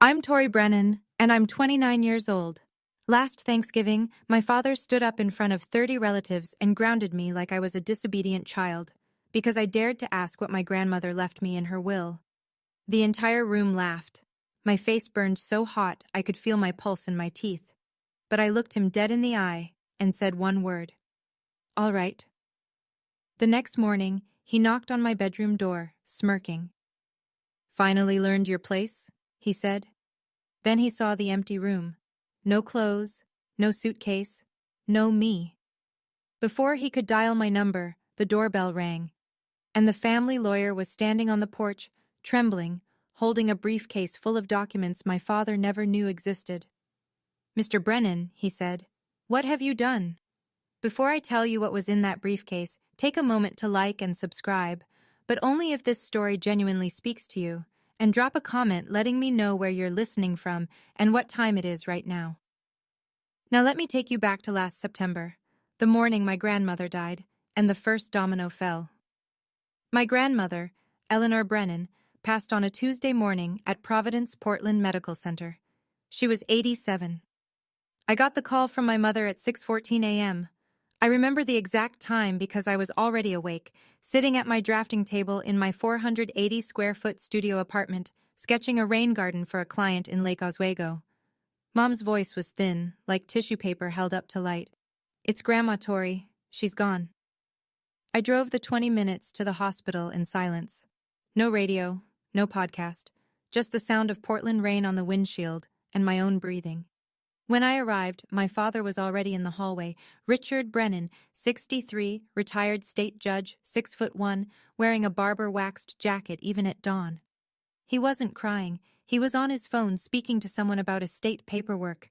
I'm Tori Brennan, and I'm 29 years old. Last Thanksgiving, my father stood up in front of 30 relatives and grounded me like I was a disobedient child, because I dared to ask what my grandmother left me in her will. The entire room laughed. My face burned so hot I could feel my pulse in my teeth. But I looked him dead in the eye and said one word. All right. The next morning, he knocked on my bedroom door, smirking. Finally learned your place? He said. Then he saw the empty room. No clothes, no suitcase, no me. Before he could dial my number, the doorbell rang, and the family lawyer was standing on the porch, trembling, holding a briefcase full of documents my father never knew existed. Mr. Brennan, he said, what have you done? Before I tell you what was in that briefcase, take a moment to like and subscribe, but only if this story genuinely speaks to you. And drop a comment letting me know where you're listening from and what time it is right now. Now let me take you back to last September, the morning my grandmother died, and the first domino fell. My grandmother, Eleanor Brennan, passed on a Tuesday morning at Providence Portland Medical Center. She was 87. I got the call from my mother at 6:14 a.m. I remember the exact time because I was already awake, sitting at my drafting table in my 480-square-foot studio apartment, sketching a rain garden for a client in Lake Oswego. Mom's voice was thin, like tissue paper held up to light. It's Grandma Tori. She's gone. I drove the 20 minutes to the hospital in silence. No radio, no podcast, just the sound of Portland rain on the windshield and my own breathing. When I arrived, my father was already in the hallway. Richard Brennan, 63, retired state judge, 6'1", wearing a barber-waxed jacket even at dawn. He wasn't crying. He was on his phone speaking to someone about estate paperwork.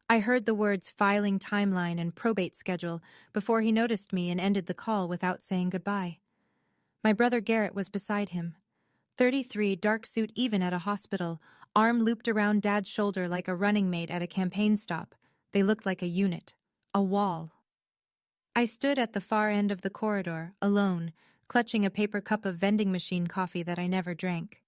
I heard the words filing timeline and probate schedule before he noticed me and ended the call without saying goodbye. My brother Garrett was beside him. 33, dark suit even at a hospital, arm looped around Dad's shoulder like a running mate at a campaign stop. They looked like a unit, a wall. I stood at the far end of the corridor, alone, clutching a paper cup of vending machine coffee that I never drank.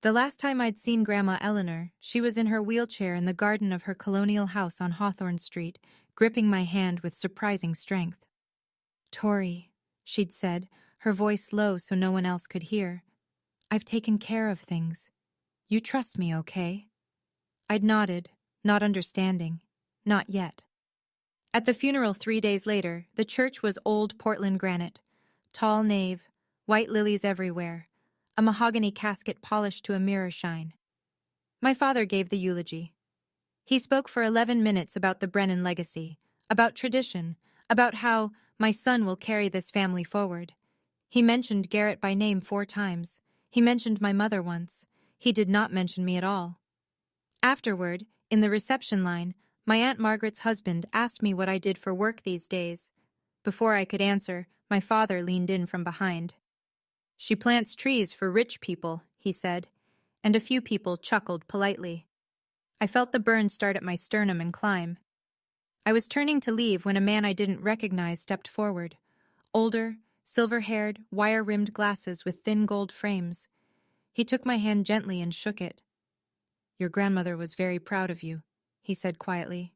The last time I'd seen Grandma Eleanor, she was in her wheelchair in the garden of her colonial house on Hawthorne Street, gripping my hand with surprising strength. Tori, she'd said, her voice low so no one else could hear. I've taken care of things. You trust me, okay? I'd nodded, not understanding. Not yet. At the funeral 3 days later, the church was old Portland granite. Tall nave, white lilies everywhere, a mahogany casket polished to a mirror shine. My father gave the eulogy. He spoke for 11 minutes about the Brennan legacy, about tradition, about how my son will carry this family forward. He mentioned Garrett by name 4 times. He mentioned my mother once. He did not mention me at all. Afterward, in the reception line, my Aunt Margaret's husband asked me what I did for work these days. Before I could answer, my father leaned in from behind. She plants trees for rich people, he said, and a few people chuckled politely. I felt the burn start at my sternum and climb. I was turning to leave when a man I didn't recognize stepped forward. Older, silver-haired, wire-rimmed glasses with thin gold frames. He took my hand gently and shook it. Your grandmother was very proud of you, he said quietly.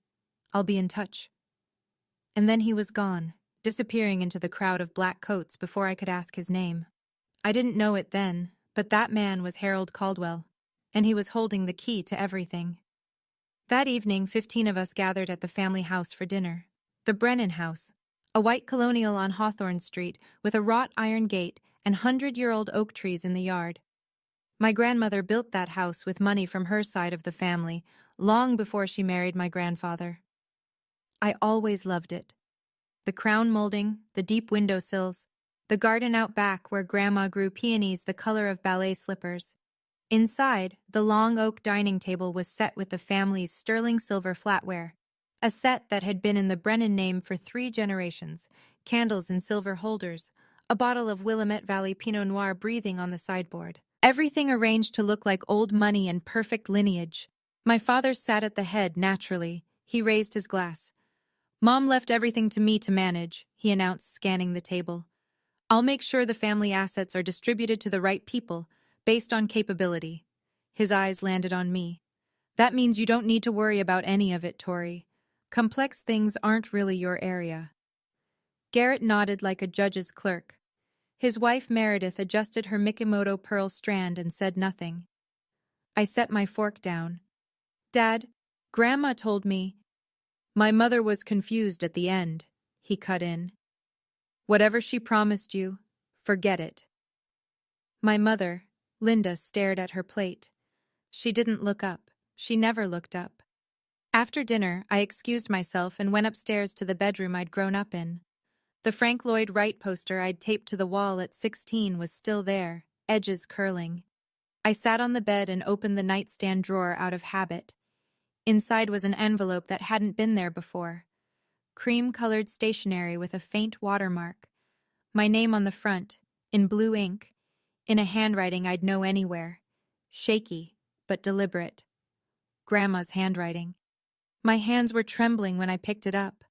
I'll be in touch. And then he was gone, disappearing into the crowd of black coats before I could ask his name. I didn't know it then, but that man was Harold Caldwell, and he was holding the key to everything. That evening, 15 of us gathered at the family house for dinner. The Brennan house, a white colonial on Hawthorne Street with a wrought iron gate and 100-year-old oak trees in the yard. My grandmother built that house with money from her side of the family, long before she married my grandfather. I always loved it. The crown molding, the deep windowsills, the garden out back where Grandma grew peonies the color of ballet slippers. Inside, the long oak dining table was set with the family's sterling silver flatware, a set that had been in the Brennan name for 3 generations, candles in silver holders, a bottle of Willamette Valley Pinot Noir breathing on the sideboard. Everything arranged to look like old money and perfect lineage. My father sat at the head naturally. He raised his glass. Mom left everything to me to manage, he announced, scanning the table. I'll make sure the family assets are distributed to the right people, based on capability. His eyes landed on me. That means you don't need to worry about any of it, Tori. Complex things aren't really your area. Garrett nodded like a judge's clerk. His wife Meredith adjusted her Mikimoto pearl strand and said nothing. I set my fork down. Dad, Grandma told me. My mother was confused at the end, he cut in. Whatever she promised you, forget it. My mother, Linda, stared at her plate. She didn't look up. She never looked up. After dinner, I excused myself and went upstairs to the bedroom I'd grown up in. The Frank Lloyd Wright poster I'd taped to the wall at 16 was still there, edges curling. I sat on the bed and opened the nightstand drawer out of habit. Inside was an envelope that hadn't been there before. Cream-colored stationery with a faint watermark. My name on the front, in blue ink, in a handwriting I'd know anywhere. Shaky, but deliberate. Grandma's handwriting. My hands were trembling when I picked it up.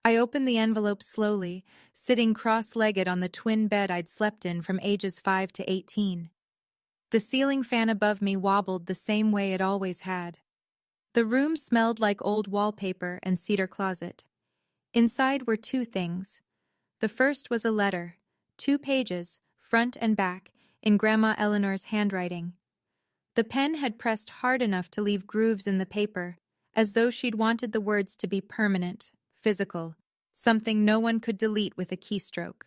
I opened the envelope slowly, sitting cross-legged on the twin bed I'd slept in from ages 5 to 18. The ceiling fan above me wobbled the same way it always had. The room smelled like old wallpaper and cedar closet. Inside were two things. The first was a letter, 2 pages, front and back, in Grandma Eleanor's handwriting. The pen had pressed hard enough to leave grooves in the paper, as though she'd wanted the words to be permanent, physical, something no one could delete with a keystroke.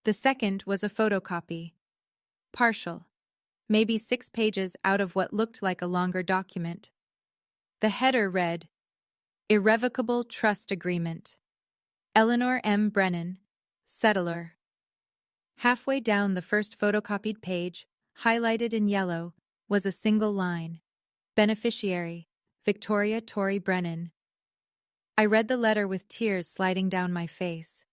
The second was a photocopy. Partial. Maybe 6 pages out of what looked like a longer document. The header read, Irrevocable Trust Agreement. Eleanor M. Brennan, Settler. Halfway down the first photocopied page, highlighted in yellow, was a single line. Beneficiary, Victoria Tori Brennan. I read the letter with tears sliding down my face.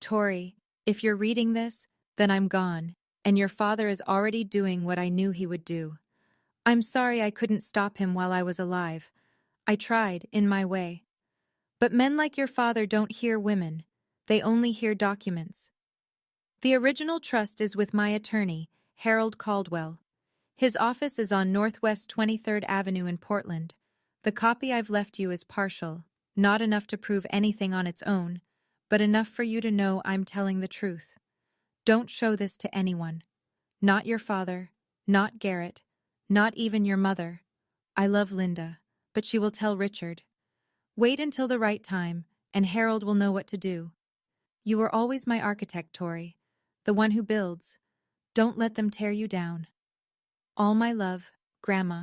Tori, if you're reading this, then I'm gone, and your father is already doing what I knew he would do. I'm sorry I couldn't stop him while I was alive. I tried, in my way. But men like your father don't hear women. They only hear documents. The original trust is with my attorney, Harold Caldwell. His office is on Northwest 23rd Avenue in Portland. The copy I've left you is partial, not enough to prove anything on its own, but enough for you to know I'm telling the truth. Don't show this to anyone. Not your father, not Garrett, not even your mother. I love Linda, but she will tell Richard. Wait until the right time, and Harold will know what to do. You were always my architect, Tori, the one who builds. Don't let them tear you down. All my love, Grandma.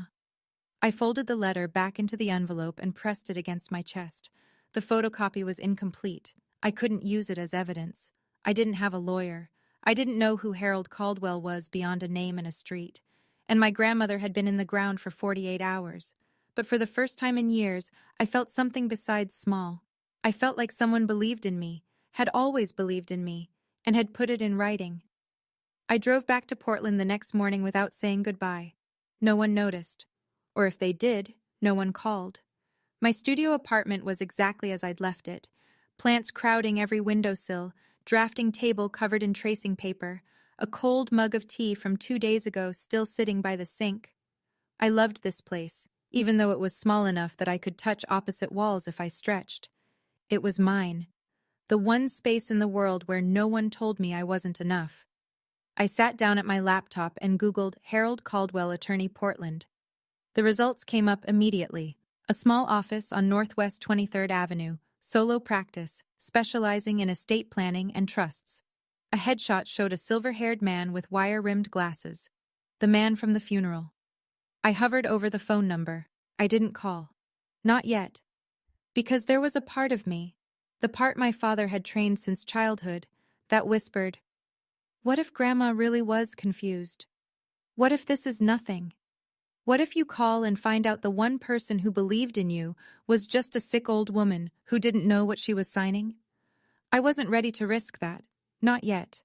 I folded the letter back into the envelope and pressed it against my chest. The photocopy was incomplete. I couldn't use it as evidence. I didn't have a lawyer. I didn't know who Harold Caldwell was beyond a name and a street. And my grandmother had been in the ground for 48 hours. But for the first time in years, I felt something besides small. I felt like someone believed in me, had always believed in me, and had put it in writing. I drove back to Portland the next morning without saying goodbye. No one noticed. Or if they did, no one called. My studio apartment was exactly as I'd left it. Plants crowding every windowsill, drafting table covered in tracing paper, a cold mug of tea from 2 days ago still sitting by the sink. I loved this place, even though it was small enough that I could touch opposite walls if I stretched. It was mine. The one space in the world where no one told me I wasn't enough. I sat down at my laptop and Googled Harold Caldwell Attorney Portland. The results came up immediately. A small office on Northwest 23rd Avenue, solo practice, specializing in estate planning and trusts. A headshot showed a silver-haired man with wire-rimmed glasses. The man from the funeral. I hovered over the phone number. I didn't call. Not yet. Because there was a part of me, the part my father had trained since childhood, that whispered, what if Grandma really was confused? What if this is nothing? What if you call and find out the one person who believed in you was just a sick old woman who didn't know what she was signing? I wasn't ready to risk that. Not yet.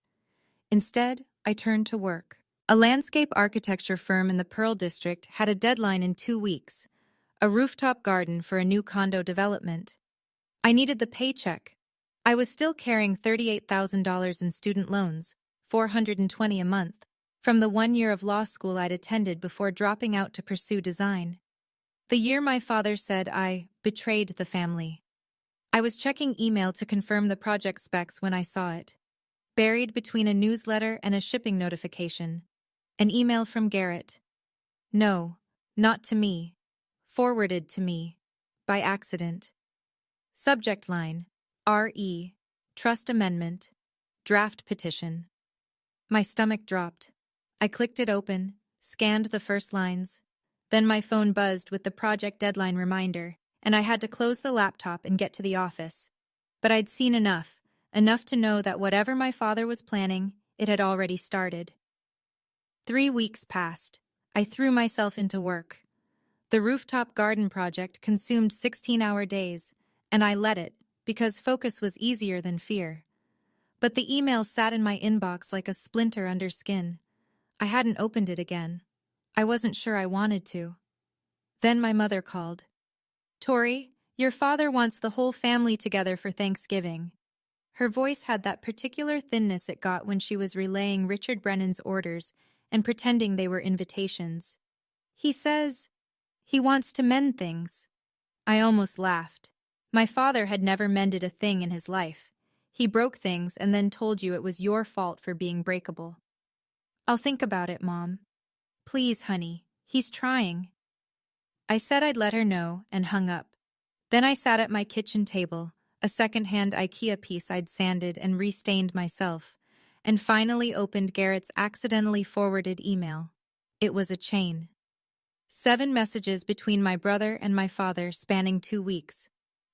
Instead, I turned to work. A landscape architecture firm in the Pearl District had a deadline in 2 weeks. A rooftop garden for a new condo development. I needed the paycheck. I was still carrying $38,000 in student loans, $420 a month, from the 1 year of law school I'd attended before dropping out to pursue design. The year my father said I betrayed the family. I was checking email to confirm the project specs when I saw it. Buried between a newsletter and a shipping notification. An email from Garrett. No, not to me. Forwarded to me. By accident. Subject line. R.E. Trust Amendment. Draft Petition. My stomach dropped. I clicked it open, scanned the first lines. Then my phone buzzed with the project deadline reminder, and I had to close the laptop and get to the office. But I'd seen enough to know that whatever my father was planning, it had already started. 3 weeks passed. I threw myself into work. The rooftop garden project consumed 16-hour days, and I let it, because focus was easier than fear. But the email sat in my inbox like a splinter under skin. I hadn't opened it again. I wasn't sure I wanted to. Then my mother called. "Tori, your father wants the whole family together for Thanksgiving." Her voice had that particular thinness it got when she was relaying Richard Brennan's orders and pretending they were invitations. "He says he wants to mend things." I almost laughed. My father had never mended a thing in his life. He broke things and then told you it was your fault for being breakable. "I'll think about it, Mom." "Please, honey, he's trying." I said I'd let her know and hung up. Then I sat at my kitchen table, a second-hand IKEA piece I'd sanded and restained myself, and finally opened Garrett's accidentally forwarded email. It was a chain. 7 messages between my brother and my father spanning 2 weeks.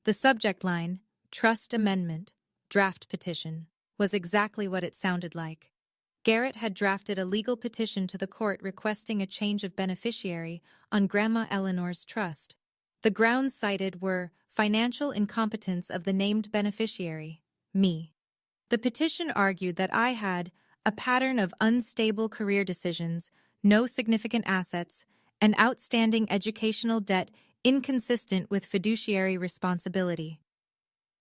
The subject line, Trust Amendment, Draft Petition, was exactly what it sounded like. Garrett had drafted a legal petition to the court requesting a change of beneficiary on Grandma Eleanor's trust. The grounds cited were financial incompetence of the named beneficiary, me. The petition argued that I had a pattern of unstable career decisions, no significant assets, and outstanding educational debt inconsistent with fiduciary responsibility.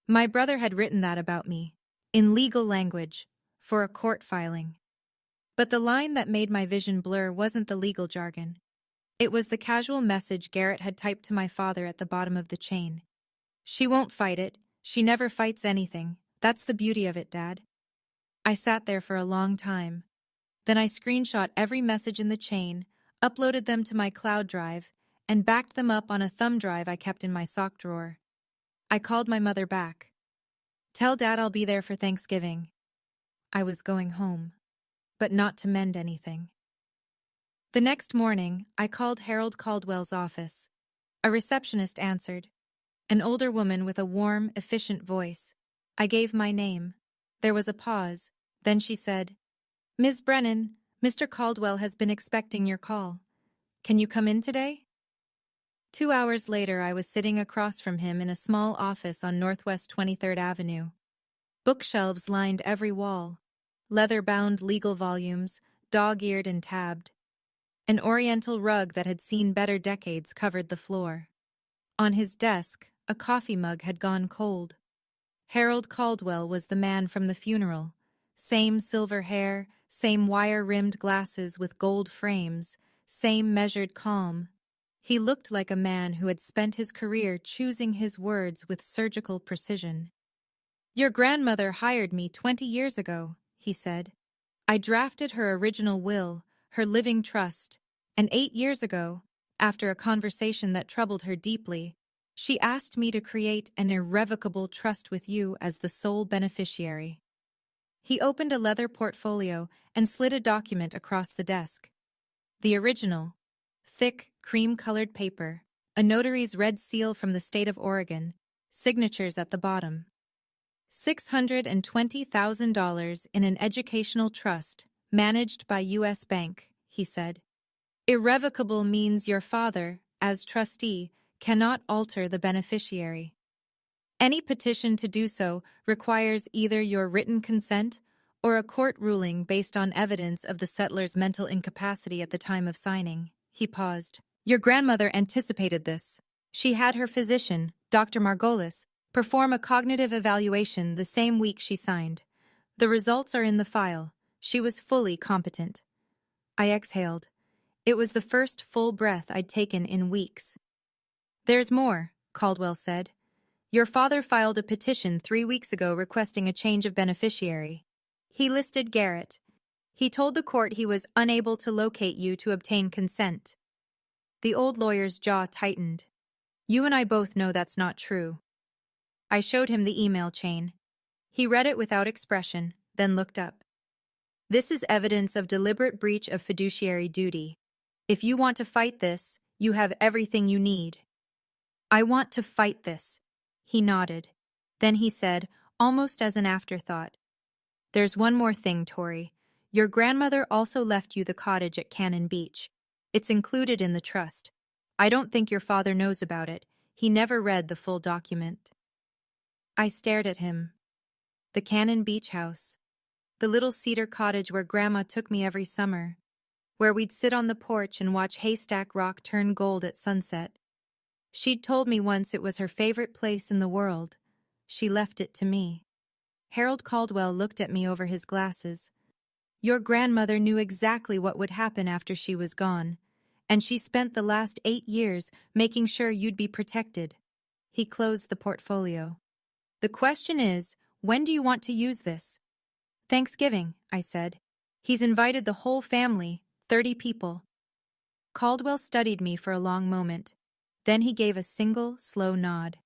My brother had written that about me, in legal language, for a court filing. But the line that made my vision blur wasn't the legal jargon. It was the casual message Garrett had typed to my father at the bottom of the chain. "She won't fight it. She never fights anything. That's the beauty of it, Dad." I sat there for a long time. Then I screenshot every message in the chain, uploaded them to my cloud drive, and backed them up on a thumb drive I kept in my sock drawer. I called my mother back. "Tell Dad I'll be there for Thanksgiving." I was going home, but not to mend anything. The next morning, I called Harold Caldwell's office. A receptionist answered. An older woman with a warm, efficient voice. I gave my name. There was a pause. Then she said, "Ms. Brennan, Mr. Caldwell has been expecting your call. Can you come in today?" 2 hours later, I was sitting across from him in a small office on Northwest 23rd Avenue. Bookshelves lined every wall. Leather-bound legal volumes, dog-eared and tabbed. An oriental rug that had seen better decades covered the floor. On his desk, a coffee mug had gone cold. Harold Caldwell was the man from the funeral. Same silver hair, same wire-rimmed glasses with gold frames, same measured calm. He looked like a man who had spent his career choosing his words with surgical precision. "Your grandmother hired me 20 years ago," he said. "I drafted her original will, her living trust, and 8 years ago, after a conversation that troubled her deeply, she asked me to create an irrevocable trust with you as the sole beneficiary." He opened a leather portfolio and slid a document across the desk. The original, thick, cream-colored paper, a notary's red seal from the state of Oregon, signatures at the bottom. $620,000 in an educational trust, managed by U.S. Bank, he said. Irrevocable means your father, as trustee, cannot alter the beneficiary. Any petition to do so requires either your written consent or a court ruling based on evidence of the settler's mental incapacity at the time of signing. He paused. Your grandmother anticipated this. She had her physician, Dr. Margolis, perform a cognitive evaluation the same week she signed. The results are in the file. She was fully competent. I exhaled. It was the first full breath I'd taken in weeks. There's more, Caldwell said. Your father filed a petition 3 weeks ago requesting a change of beneficiary. He listed Garrett. He told the court he was unable to locate you to obtain consent. The old lawyer's jaw tightened. You and I both know that's not true. I showed him the email chain. He read it without expression, then looked up. This is evidence of deliberate breach of fiduciary duty. If you want to fight this, you have everything you need. I want to fight this. He nodded. Then he said, almost as an afterthought, there's one more thing, Tori. Your grandmother also left you the cottage at Cannon Beach. It's included in the trust. I don't think your father knows about it. He never read the full document. I stared at him. The Cannon Beach house. The little cedar cottage where Grandma took me every summer. Where we'd sit on the porch and watch Haystack Rock turn gold at sunset. She'd told me once it was her favorite place in the world. She left it to me. Harold Caldwell looked at me over his glasses. Your grandmother knew exactly what would happen after she was gone, and she spent the last 8 years making sure you'd be protected. He closed the portfolio. The question is, when do you want to use this? Thanksgiving, I said. He's invited the whole family, 30 people. Caldwell studied me for a long moment. Then he gave a single, slow nod.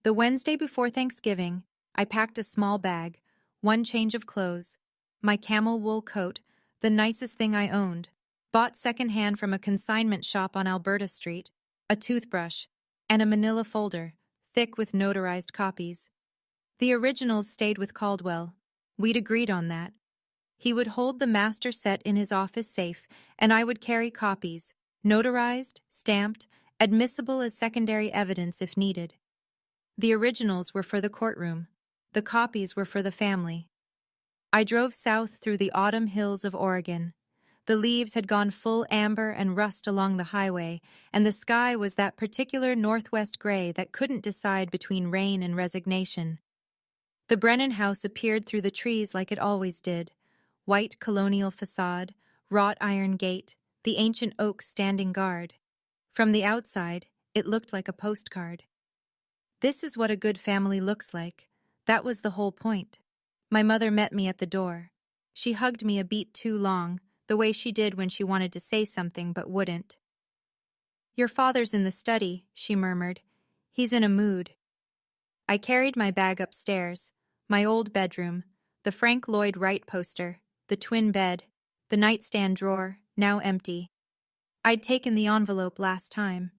The Wednesday before Thanksgiving, I packed a small bag, 1 change of clothes, my camel wool coat, the nicest thing I owned, bought secondhand from a consignment shop on Alberta Street, a toothbrush, and a manila folder, thick with notarized copies. The originals stayed with Caldwell. We'd agreed on that. He would hold the master set in his office safe, and I would carry copies, notarized, stamped, admissible as secondary evidence if needed. The originals were for the courtroom. The copies were for the family. I drove south through the autumn hills of Oregon. The leaves had gone full amber and rust along the highway, and the sky was that particular northwest gray that couldn't decide between rain and resignation. The Brennan house appeared through the trees like it always did. White colonial facade, wrought iron gate, the ancient oaks standing guard. From the outside, it looked like a postcard. This is what a good family looks like. That was the whole point. My mother met me at the door. She hugged me a beat too long, the way she did when she wanted to say something but wouldn't. Your father's in the study, she murmured. He's in a mood. I carried my bag upstairs, my old bedroom, the Frank Lloyd Wright poster, the twin bed, the nightstand drawer, now empty. I'd taken the envelope last time.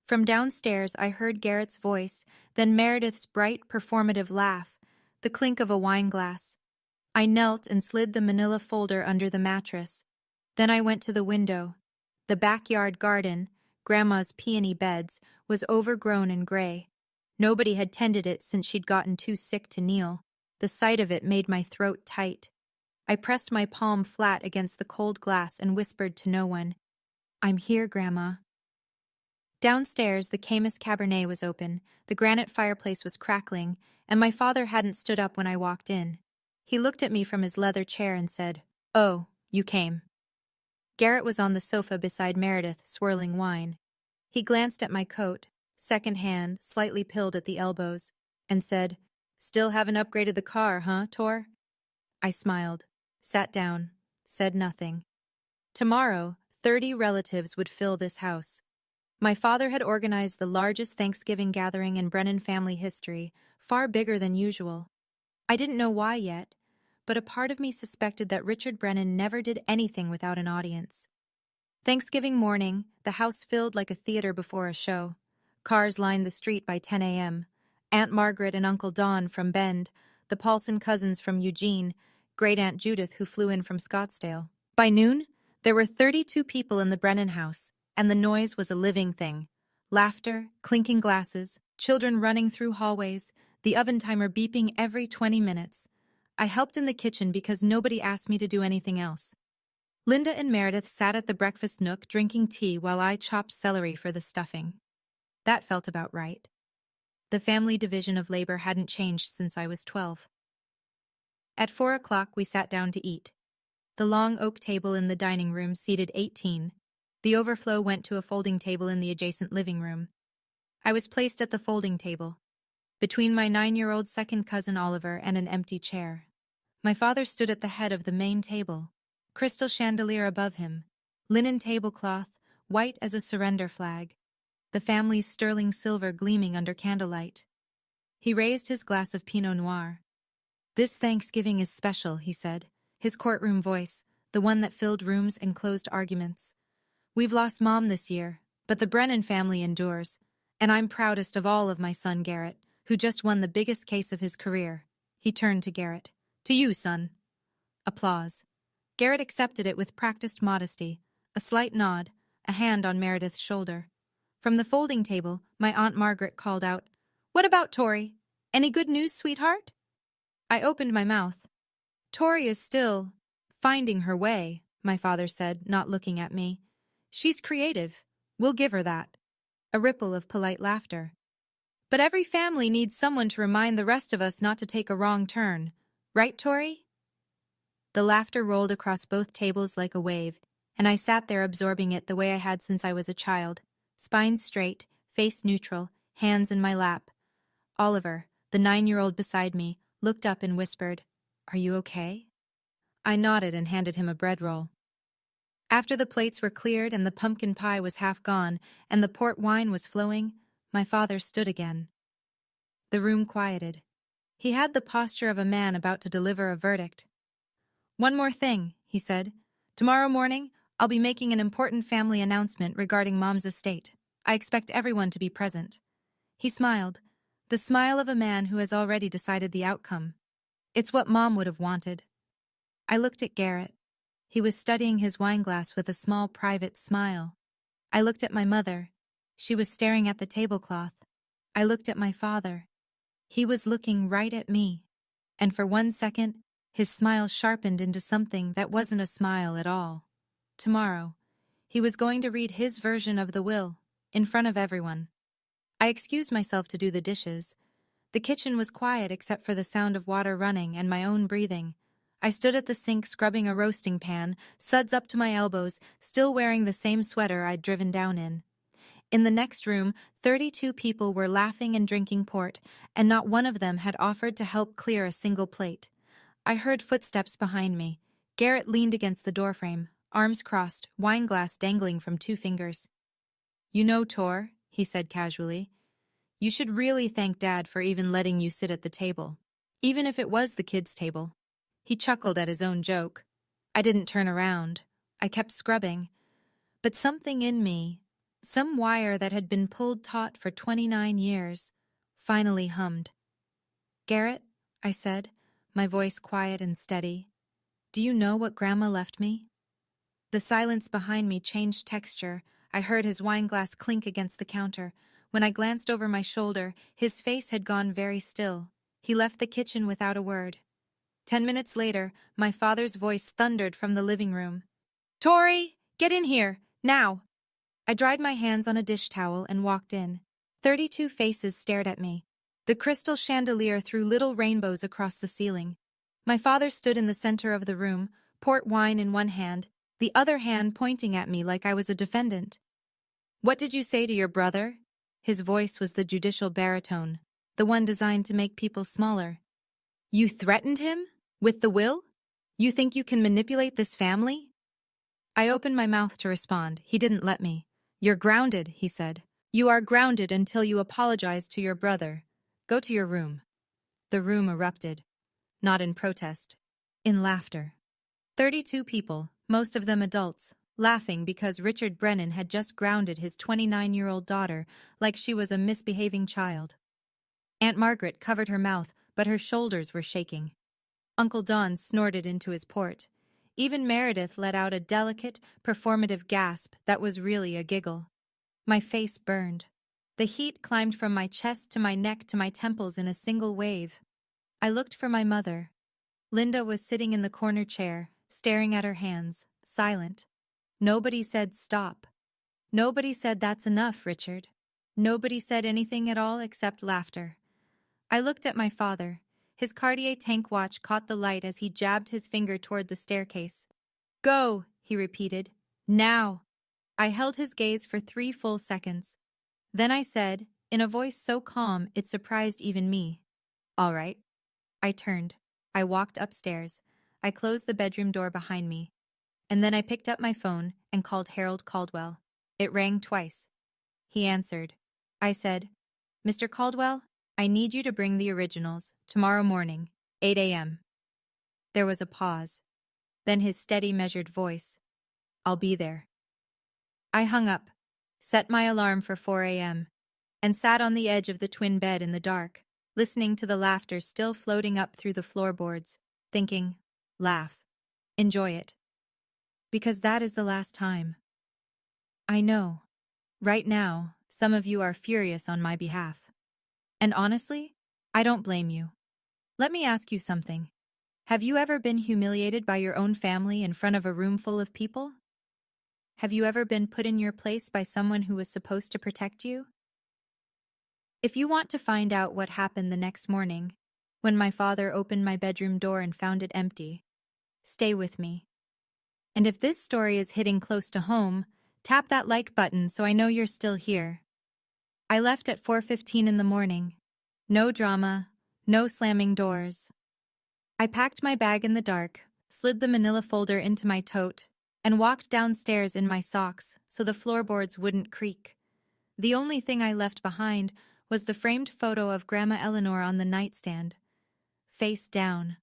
From downstairs I heard Garrett's voice, then Meredith's bright, performative laugh, the clink of a wine glass. I knelt and slid the manila folder under the mattress. Then I went to the window. The backyard garden, Grandma's peony beds, was overgrown and gray. Nobody had tended it since she'd gotten too sick to kneel. The sight of it made my throat tight. I pressed my palm flat against the cold glass and whispered to no one, I'm here, Grandma. Downstairs, the Camus Cabernet was open, the granite fireplace was crackling, and my father hadn't stood up when I walked in. He looked at me from his leather chair and said, Oh, you came. Garrett was on the sofa beside Meredith, swirling wine. He glanced at my coat, second-hand, slightly pilled at the elbows, and said, Still haven't upgraded the car, huh, Tor? I smiled, sat down, said nothing. Tomorrow, 30 relatives would fill this house. My father had organized the largest Thanksgiving gathering in Brennan family history, far bigger than usual. I didn't know why yet, but a part of me suspected that Richard Brennan never did anything without an audience. Thanksgiving morning, the house filled like a theater before a show. Cars lined the street by 10 a.m. Aunt Margaret and Uncle Don from Bend, the Paulson cousins from Eugene, Great-Aunt Judith who flew in from Scottsdale. By noon, there were 32 people in the Brennan house, and the noise was a living thing. Laughter, clinking glasses, children running through hallways, the oven timer beeping every 20 minutes. I helped in the kitchen because nobody asked me to do anything else. Linda and Meredith sat at the breakfast nook drinking tea while I chopped celery for the stuffing. That felt about right. The family division of labor hadn't changed since I was 12. At 4 o'clock, we sat down to eat. The long oak table in the dining room seated 18. The overflow went to a folding table in the adjacent living room. I was placed at the folding table, between my 9-year-old second cousin Oliver and an empty chair. My father stood at the head of the main table, crystal chandelier above him, linen tablecloth, white as a surrender flag, the family's sterling silver gleaming under candlelight. He raised his glass of Pinot Noir. "This Thanksgiving is special," he said, his courtroom voice, the one that filled rooms and closed arguments. "We've lost Mom this year, but the Brennan family endures, and I'm proudest of all of my son Garrett, who just won the biggest case of his career." He turned to Garrett. "To you, son." Applause. Garrett accepted it with practiced modesty, a slight nod, a hand on Meredith's shoulder. From the folding table, my Aunt Margaret called out, "What about Tori? Any good news, sweetheart?" I opened my mouth. "Tori is still finding her way," my father said, not looking at me. "She's creative. We'll give her that." A ripple of polite laughter. "But every family needs someone to remind the rest of us not to take a wrong turn. Right, Tori?" The laughter rolled across both tables like a wave, and I sat there absorbing it the way I had since I was a child, spine straight, face neutral, hands in my lap. Oliver, the 9-year-old beside me, looked up and whispered, "Are you okay?" I nodded and handed him a bread roll. After the plates were cleared and the pumpkin pie was half gone and the port wine was flowing, my father stood again. The room quieted. He had the posture of a man about to deliver a verdict. "One more thing," he said. "Tomorrow morning, I'll be making an important family announcement regarding Mom's estate. I expect everyone to be present." He smiled, the smile of a man who has already decided the outcome. "It's what Mom would have wanted." I looked at Garrett. He was studying his wineglass with a small private smile. I looked at my mother. She was staring at the tablecloth. I looked at my father. He was looking right at me. And for 1 second, his smile sharpened into something that wasn't a smile at all. Tomorrow, he was going to read his version of the will, in front of everyone. I excused myself to do the dishes. The kitchen was quiet except for the sound of water running and my own breathing. I stood at the sink scrubbing a roasting pan, suds up to my elbows, still wearing the same sweater I'd driven down in. In the next room, 32 people were laughing and drinking port, and not one of them had offered to help clear a single plate. I heard footsteps behind me. Garrett leaned against the doorframe, arms crossed, wineglass dangling from 2 fingers. "You know, Tor," he said casually, "you should really thank Dad for even letting you sit at the table, even if it was the kids' table." He chuckled at his own joke. I didn't turn around. I kept scrubbing. But something in me, some wire that had been pulled taut for 29 years, finally hummed. "Garrett," I said, my voice quiet and steady, "do you know what Grandma left me?" The silence behind me changed texture. I heard his wineglass clink against the counter. When I glanced over my shoulder, his face had gone very still. He left the kitchen without a word. 10 minutes later, my father's voice thundered from the living room. "Tori, get in here, now!" I dried my hands on a dish towel and walked in. 32 faces stared at me. The crystal chandelier threw little rainbows across the ceiling. My father stood in the center of the room, port wine in one hand, the other hand pointing at me like I was a defendant. "What did you say to your brother?" His voice was the judicial baritone, the one designed to make people smaller. "You threatened him? With the will? You think you can manipulate this family?" I opened my mouth to respond. He didn't let me. "You're grounded," he said. "You are grounded until you apologize to your brother. Go to your room." The room erupted. Not in protest. In laughter. 32 people, most of them adults, laughing because Richard Brennan had just grounded his 29-year-old daughter like she was a misbehaving child. Aunt Margaret covered her mouth, but her shoulders were shaking. Uncle Don snorted into his port. Even Meredith let out a delicate, performative gasp that was really a giggle. My face burned. The heat climbed from my chest to my neck to my temples in a single wave. I looked for my mother. Linda was sitting in the corner chair, staring at her hands, silent. Nobody said stop. Nobody said that's enough, Richard. Nobody said anything at all except laughter. I looked at my father. His Cartier tank watch caught the light as he jabbed his finger toward the staircase. "Go," he repeated. "Now." I held his gaze for 3 full seconds. Then I said, in a voice so calm it surprised even me. "All right." I turned. I walked upstairs. I closed the bedroom door behind me. And then I picked up my phone and called Harold Caldwell. It rang twice. He answered. I said, "Mr. Caldwell, I need you to bring the originals, tomorrow morning, 8 a.m. There was a pause. Then his steady, measured voice. "I'll be there." I hung up, set my alarm for 4 a.m., and sat on the edge of the twin bed in the dark, listening to the laughter still floating up through the floorboards, thinking, laugh, enjoy it. Because that is the last time. I know. Right now, some of you are furious on my behalf. And honestly, I don't blame you. Let me ask you something. Have you ever been humiliated by your own family in front of a room full of people? Have you ever been put in your place by someone who was supposed to protect you? If you want to find out what happened the next morning, when my father opened my bedroom door and found it empty, stay with me. And if this story is hitting close to home, tap that like button so I know you're still here. I left at 4:15 in the morning. No drama, no slamming doors. I packed my bag in the dark, slid the manila folder into my tote, and walked downstairs in my socks so the floorboards wouldn't creak. The only thing I left behind was the framed photo of Grandma Eleanor on the nightstand, face down.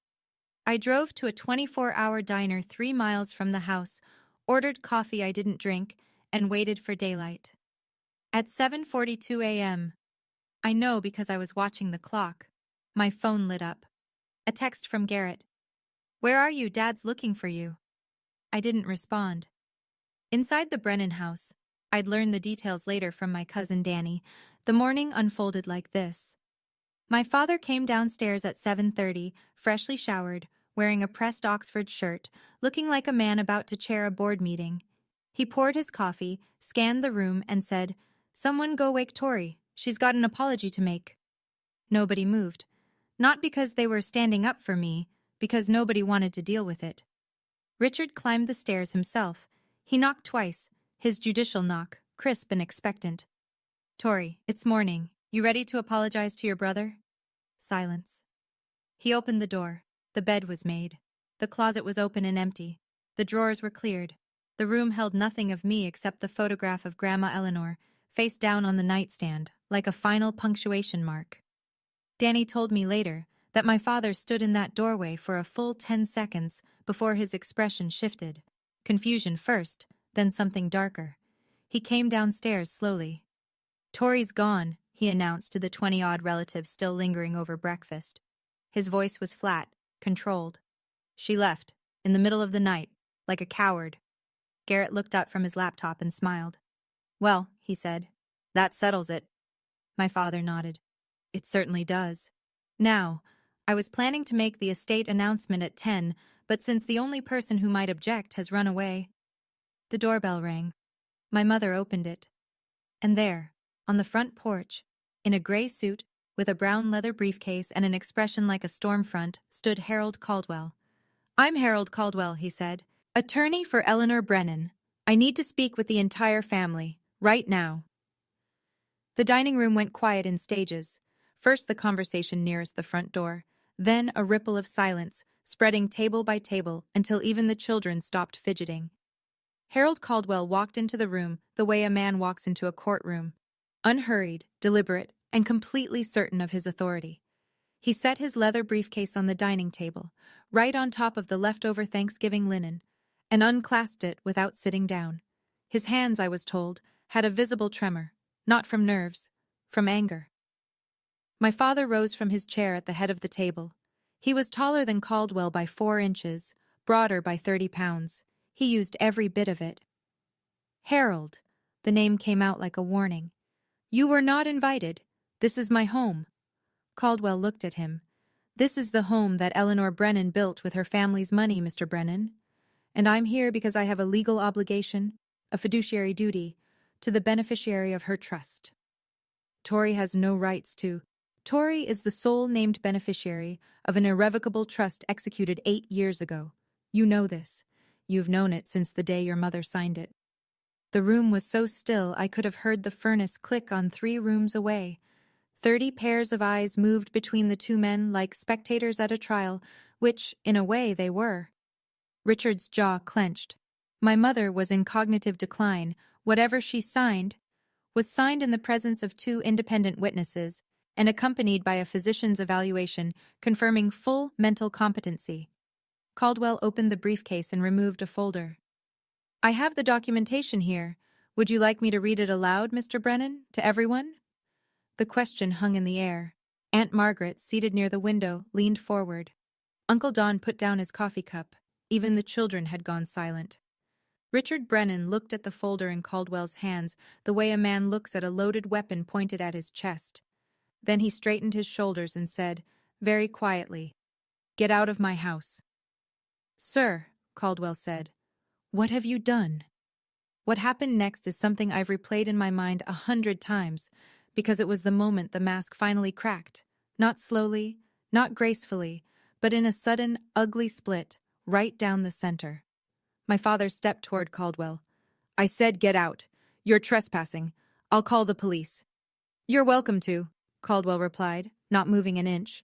I drove to a 24-hour diner 3 miles from the house, ordered coffee I didn't drink, and waited for daylight. At 7:42 a.m., I know because I was watching the clock, my phone lit up. A text from Garrett. "Where are you? Dad's looking for you." I didn't respond. Inside the Brennan house, I'd learn the details later from my cousin Danny, the morning unfolded like this. My father came downstairs at 7:30, freshly showered, wearing a pressed Oxford shirt, looking like a man about to chair a board meeting. He poured his coffee, scanned the room, and said, "Someone go wake Tori. She's got an apology to make." Nobody moved. Not because they were standing up for me, because nobody wanted to deal with it. Richard climbed the stairs himself. He knocked twice, his judicial knock, crisp and expectant. "Tori, it's morning. You ready to apologize to your brother?" Silence. He opened the door. The bed was made. The closet was open and empty. The drawers were cleared. The room held nothing of me except the photograph of Grandma Eleanor, face down on the nightstand, like a final punctuation mark. Danny told me later that my father stood in that doorway for a full 10 seconds before his expression shifted. Confusion first, then something darker. He came downstairs slowly. "Tori's gone," he announced to the 20-odd relatives still lingering over breakfast. His voice was flat, controlled. "She left, in the middle of the night, like a coward." Garrett looked up from his laptop and smiled. "Well," he said, "that settles it." My father nodded. "It certainly does." Now, I was planning to make the estate announcement at 10, but since the only person who might object has run away. The doorbell rang. My mother opened it. And there, on the front porch, in a gray suit, with a brown leather briefcase and an expression like a storm front, stood Harold Caldwell. "I'm Harold Caldwell," he said, "attorney for Eleanor Brennan. I need to speak with the entire family, right now." The dining room went quiet in stages. First the conversation nearest the front door, then a ripple of silence, spreading table by table until even the children stopped fidgeting. Harold Caldwell walked into the room the way a man walks into a courtroom, unhurried, deliberate, and completely certain of his authority. He set his leather briefcase on the dining table, right on top of the leftover Thanksgiving linen, and unclasped it without sitting down. His hands, I was told, had a visible tremor, not from nerves, from anger. My father rose from his chair at the head of the table. He was taller than Caldwell by 4 inches, broader by 30 pounds. He used every bit of it. "Harold," the name came out like a warning. "You were not invited. This is my home." Caldwell looked at him. "This is the home that Eleanor Brennan built with her family's money, Mr. Brennan. And I'm here because I have a legal obligation, a fiduciary duty, to the beneficiary of her trust. Tori has no rights to. Tori is the sole named beneficiary of an irrevocable trust executed 8 years ago. You know this. You've known it since the day your mother signed it." The room was so still I could have heard the furnace click on 3 rooms away. 30 pairs of eyes moved between the two men like spectators at a trial, which, in a way, they were. Richard's jaw clenched. My mother was in cognitive decline. Whatever she signed was signed in the presence of 2 independent witnesses and accompanied by a physician's evaluation confirming full mental competency. Caldwell opened the briefcase and removed a folder. "I have the documentation here. Would you like me to read it aloud, Mr. Brennan, to everyone?" The question hung in the air. Aunt Margaret, seated near the window, leaned forward. Uncle Don put down his coffee cup. Even the children had gone silent. Richard Brennan looked at the folder in Caldwell's hands the way a man looks at a loaded weapon pointed at his chest. Then he straightened his shoulders and said, very quietly, "Get out of my house." "Sir," Caldwell said, "what have you done?" What happened next is something I've replayed in my mind 100 times, because it was the moment the mask finally cracked. Not slowly, not gracefully, but in a sudden, ugly split, right down the center. My father stepped toward Caldwell. "I said get out. You're trespassing. I'll call the police." "You're welcome to," Caldwell replied, not moving an inch.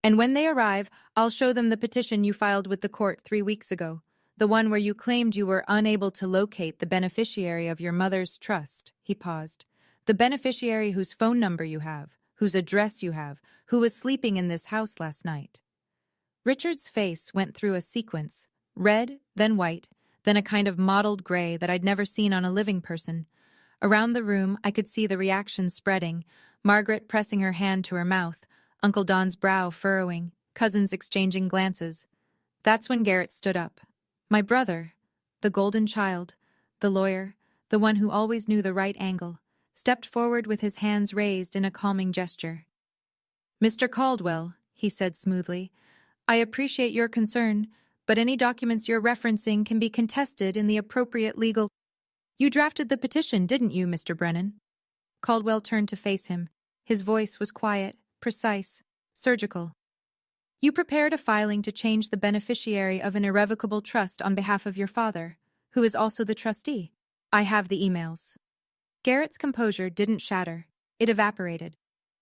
"And when they arrive, I'll show them the petition you filed with the court 3 weeks ago, the one where you claimed you were unable to locate the beneficiary of your mother's trust." He paused. "The beneficiary whose phone number you have, whose address you have, who was sleeping in this house last night." Richard's face went through a sequence, red, then white, then a kind of mottled gray that I'd never seen on a living person. Around the room, I could see the reaction spreading, Margaret pressing her hand to her mouth, Uncle Don's brow furrowing, cousins exchanging glances. That's when Garrett stood up. My brother, the golden child, the lawyer, the one who always knew the right angle, stepped forward with his hands raised in a calming gesture. "Mr. Caldwell," he said smoothly, "I appreciate your concern, but any documents you're referencing can be contested in the appropriate legal—" "You drafted the petition, didn't you, Mr. Brennan?" Caldwell turned to face him. His voice was quiet, precise, surgical. "You prepared a filing to change the beneficiary of an irrevocable trust on behalf of your father, who is also the trustee. I have the emails." Garrett's composure didn't shatter. It evaporated.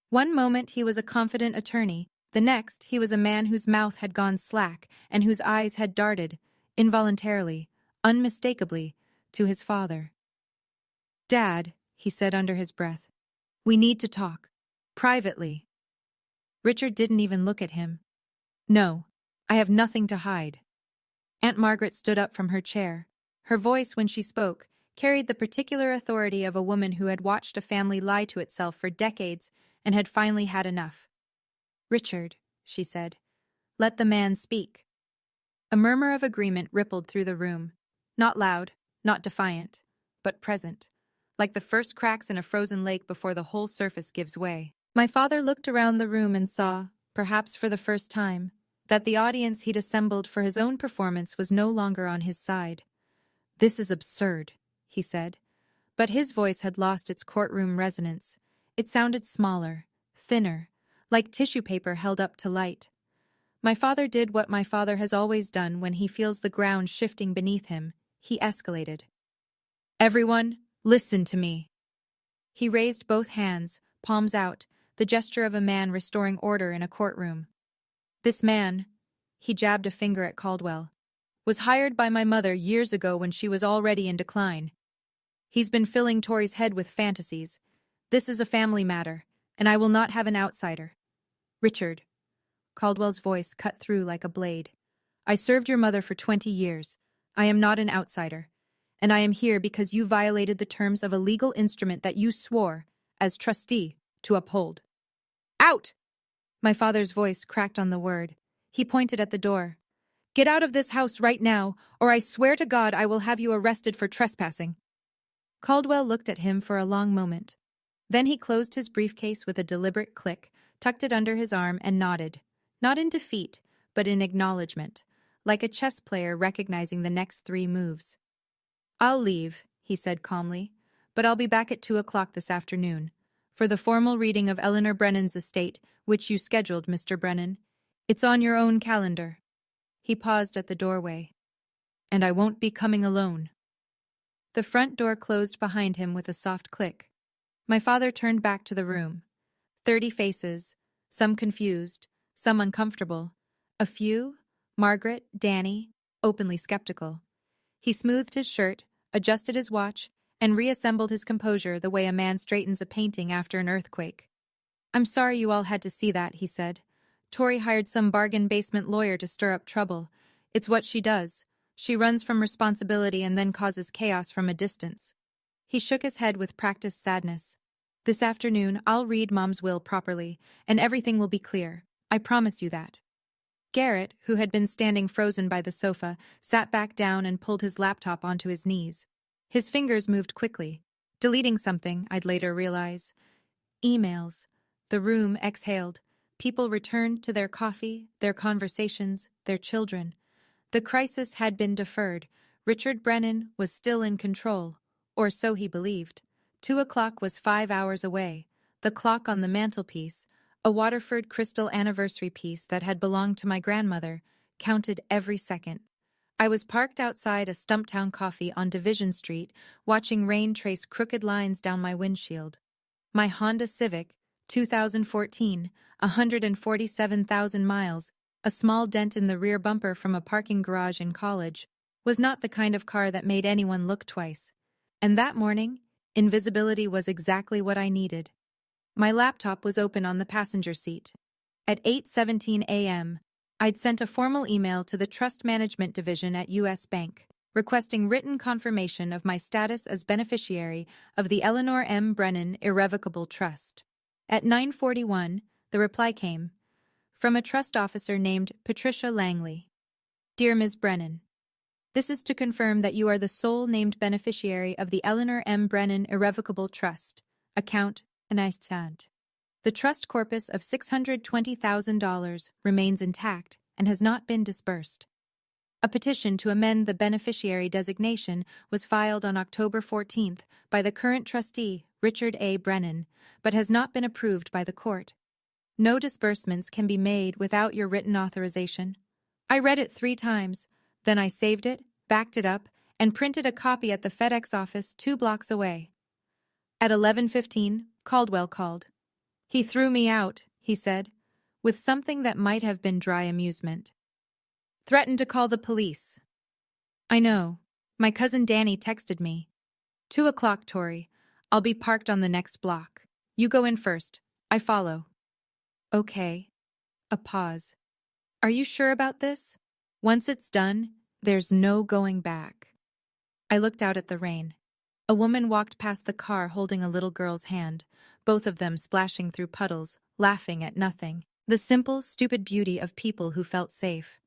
One moment he was a confident attorney, the next he was a man whose mouth had gone slack and whose eyes had darted, involuntarily, unmistakably, to his father. "Dad," he said under his breath, "we need to talk. Privately." Richard didn't even look at him. "No, I have nothing to hide." Aunt Margaret stood up from her chair. Her voice, when she spoke, carried the particular authority of a woman who had watched a family lie to itself for decades and had finally had enough. "Richard," she said, "let the man speak." A murmur of agreement rippled through the room. Not loud, not defiant, but present, like the first cracks in a frozen lake before the whole surface gives way. My father looked around the room and saw, perhaps for the first time, that the audience he'd assembled for his own performance was no longer on his side. "This is absurd," he said. But his voice had lost its courtroom resonance. It sounded smaller, thinner, like tissue paper held up to light. My father did what my father has always done when he feels the ground shifting beneath him. He escalated. "Everyone, listen to me." He raised both hands, palms out, the gesture of a man restoring order in a courtroom. "This man," he jabbed a finger at Caldwell, "was hired by my mother years ago when she was already in decline. He's been filling Tori's head with fantasies. This is a family matter, and I will not have an outsider. Richard," Caldwell's voice cut through like a blade, "I served your mother for 20 years. I am not an outsider, and I am here because you violated the terms of a legal instrument that you swore, as trustee, to uphold." "Out!" My father's voice cracked on the word. He pointed at the door. "Get out of this house right now, or I swear to God I will have you arrested for trespassing." Caldwell looked at him for a long moment. Then he closed his briefcase with a deliberate click, tucked it under his arm, and nodded. Not in defeat, but in acknowledgement, like a chess player recognizing the next 3 moves. "I'll leave," he said calmly, "but I'll be back at 2 o'clock this afternoon, for the formal reading of Eleanor Brennan's estate, which you scheduled, Mr. Brennan. It's on your own calendar." He paused at the doorway. "And I won't be coming alone." The front door closed behind him with a soft click. My father turned back to the room. 30 faces, some confused, some uncomfortable. A few, Margaret, Danny, openly skeptical. He smoothed his shirt, adjusted his watch, and reassembled his composure the way a man straightens a painting after an earthquake. "I'm sorry you all had to see that," he said. "Tori hired some bargain basement lawyer to stir up trouble. It's what she does. She runs from responsibility and then causes chaos from a distance." He shook his head with practiced sadness. "This afternoon, I'll read Mom's will properly, and everything will be clear. I promise you that." Garrett, who had been standing frozen by the sofa, sat back down and pulled his laptop onto his knees. His fingers moved quickly, deleting something, I'd later realize. Emails. The room exhaled. People returned to their coffee, their conversations, their children. The crisis had been deferred. Richard Brennan was still in control, or so he believed. 2 o'clock was 5 hours away. The clock on the mantelpiece, a Waterford crystal anniversary piece that had belonged to my grandmother, counted every second. I was parked outside a Stumptown Coffee on Division Street, watching rain trace crooked lines down my windshield. My Honda Civic, 2014, 147,000 miles, a small dent in the rear bumper from a parking garage in college, was not the kind of car that made anyone look twice. And that morning, invisibility was exactly what I needed. My laptop was open on the passenger seat. At 8:17 a.m., I'd sent a formal email to the Trust Management Division at U.S. Bank, requesting written confirmation of my status as beneficiary of the Eleanor M. Brennan Irrevocable Trust. At 9:41, the reply came, from a trust officer named Patricia Langley. "Dear Ms. Brennan, this is to confirm that you are the sole named beneficiary of the Eleanor M. Brennan Irrevocable Trust, account Coincidental. The trust corpus of $620,000 remains intact and has not been disbursed. A petition to amend the beneficiary designation was filed on October 14th by the current trustee, Richard A. Brennan, but has not been approved by the court. No disbursements can be made without your written authorization." I read it 3 times, then I saved it, backed it up, and printed a copy at the FedEx office 2 blocks away. At 11:15, Caldwell called. "He threw me out," he said, with something that might have been dry amusement. "Threatened to call the police." "I know. My cousin Danny texted me. 2 o'clock, Tori. I'll be parked on the next block. You go in first. I follow." "Okay." A pause. "Are you sure about this? Once it's done, there's no going back." I looked out at the rain. A woman walked past the car holding a little girl's hand, both of them splashing through puddles, laughing at nothing. The simple, stupid beauty of people who felt safe.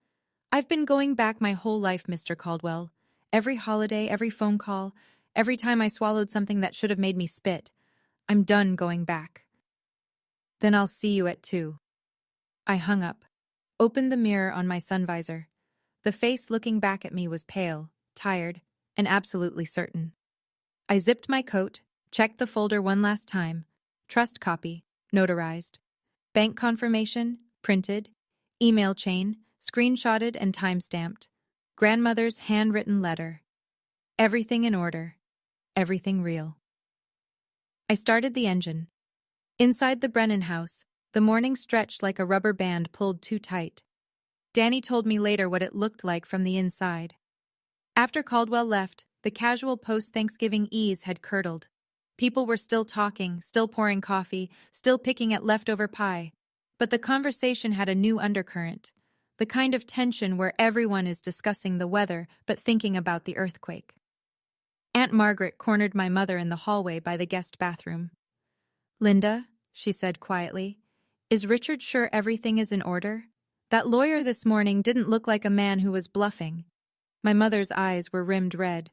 "I've been going back my whole life, Mr. Caldwell. Every holiday, every phone call, every time I swallowed something that should have made me spit. I'm done going back." "Then I'll see you at 2. I hung up, opened the mirror on my sun visor. The face looking back at me was pale, tired, and absolutely certain. I zipped my coat, checked the folder one last time. Trust copy, notarized. Bank confirmation, printed. Email chain, screenshotted and time-stamped. Grandmother's handwritten letter. Everything in order. Everything real. I started the engine. Inside the Brennan house, the morning stretched like a rubber band pulled too tight. Danny told me later what it looked like from the inside. After Caldwell left, the casual post-Thanksgiving ease had curdled. People were still talking, still pouring coffee, still picking at leftover pie. But the conversation had a new undercurrent, the kind of tension where everyone is discussing the weather but thinking about the earthquake. Aunt Margaret cornered my mother in the hallway by the guest bathroom. "Linda," she said quietly, "is Richard sure everything is in order? That lawyer this morning didn't look like a man who was bluffing." My mother's eyes were rimmed red.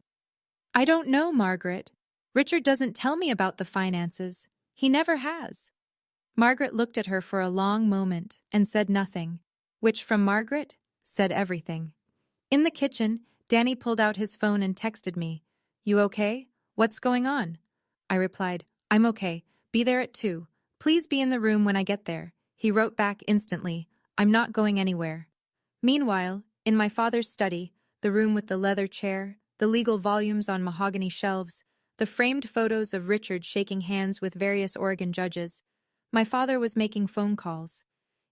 "I don't know, Margaret. Richard doesn't tell me about the finances. He never has." Margaret looked at her for a long moment and said nothing, which from Margaret said everything. In the kitchen, Danny pulled out his phone and texted me. "You okay? What's going on?" I replied, "I'm okay. Be there at 2. Please be in the room when I get there." He wrote back instantly, "I'm not going anywhere." Meanwhile, in my father's study, the room with the leather chair, the legal volumes on mahogany shelves, the framed photos of Richard shaking hands with various Oregon judges. My father was making phone calls.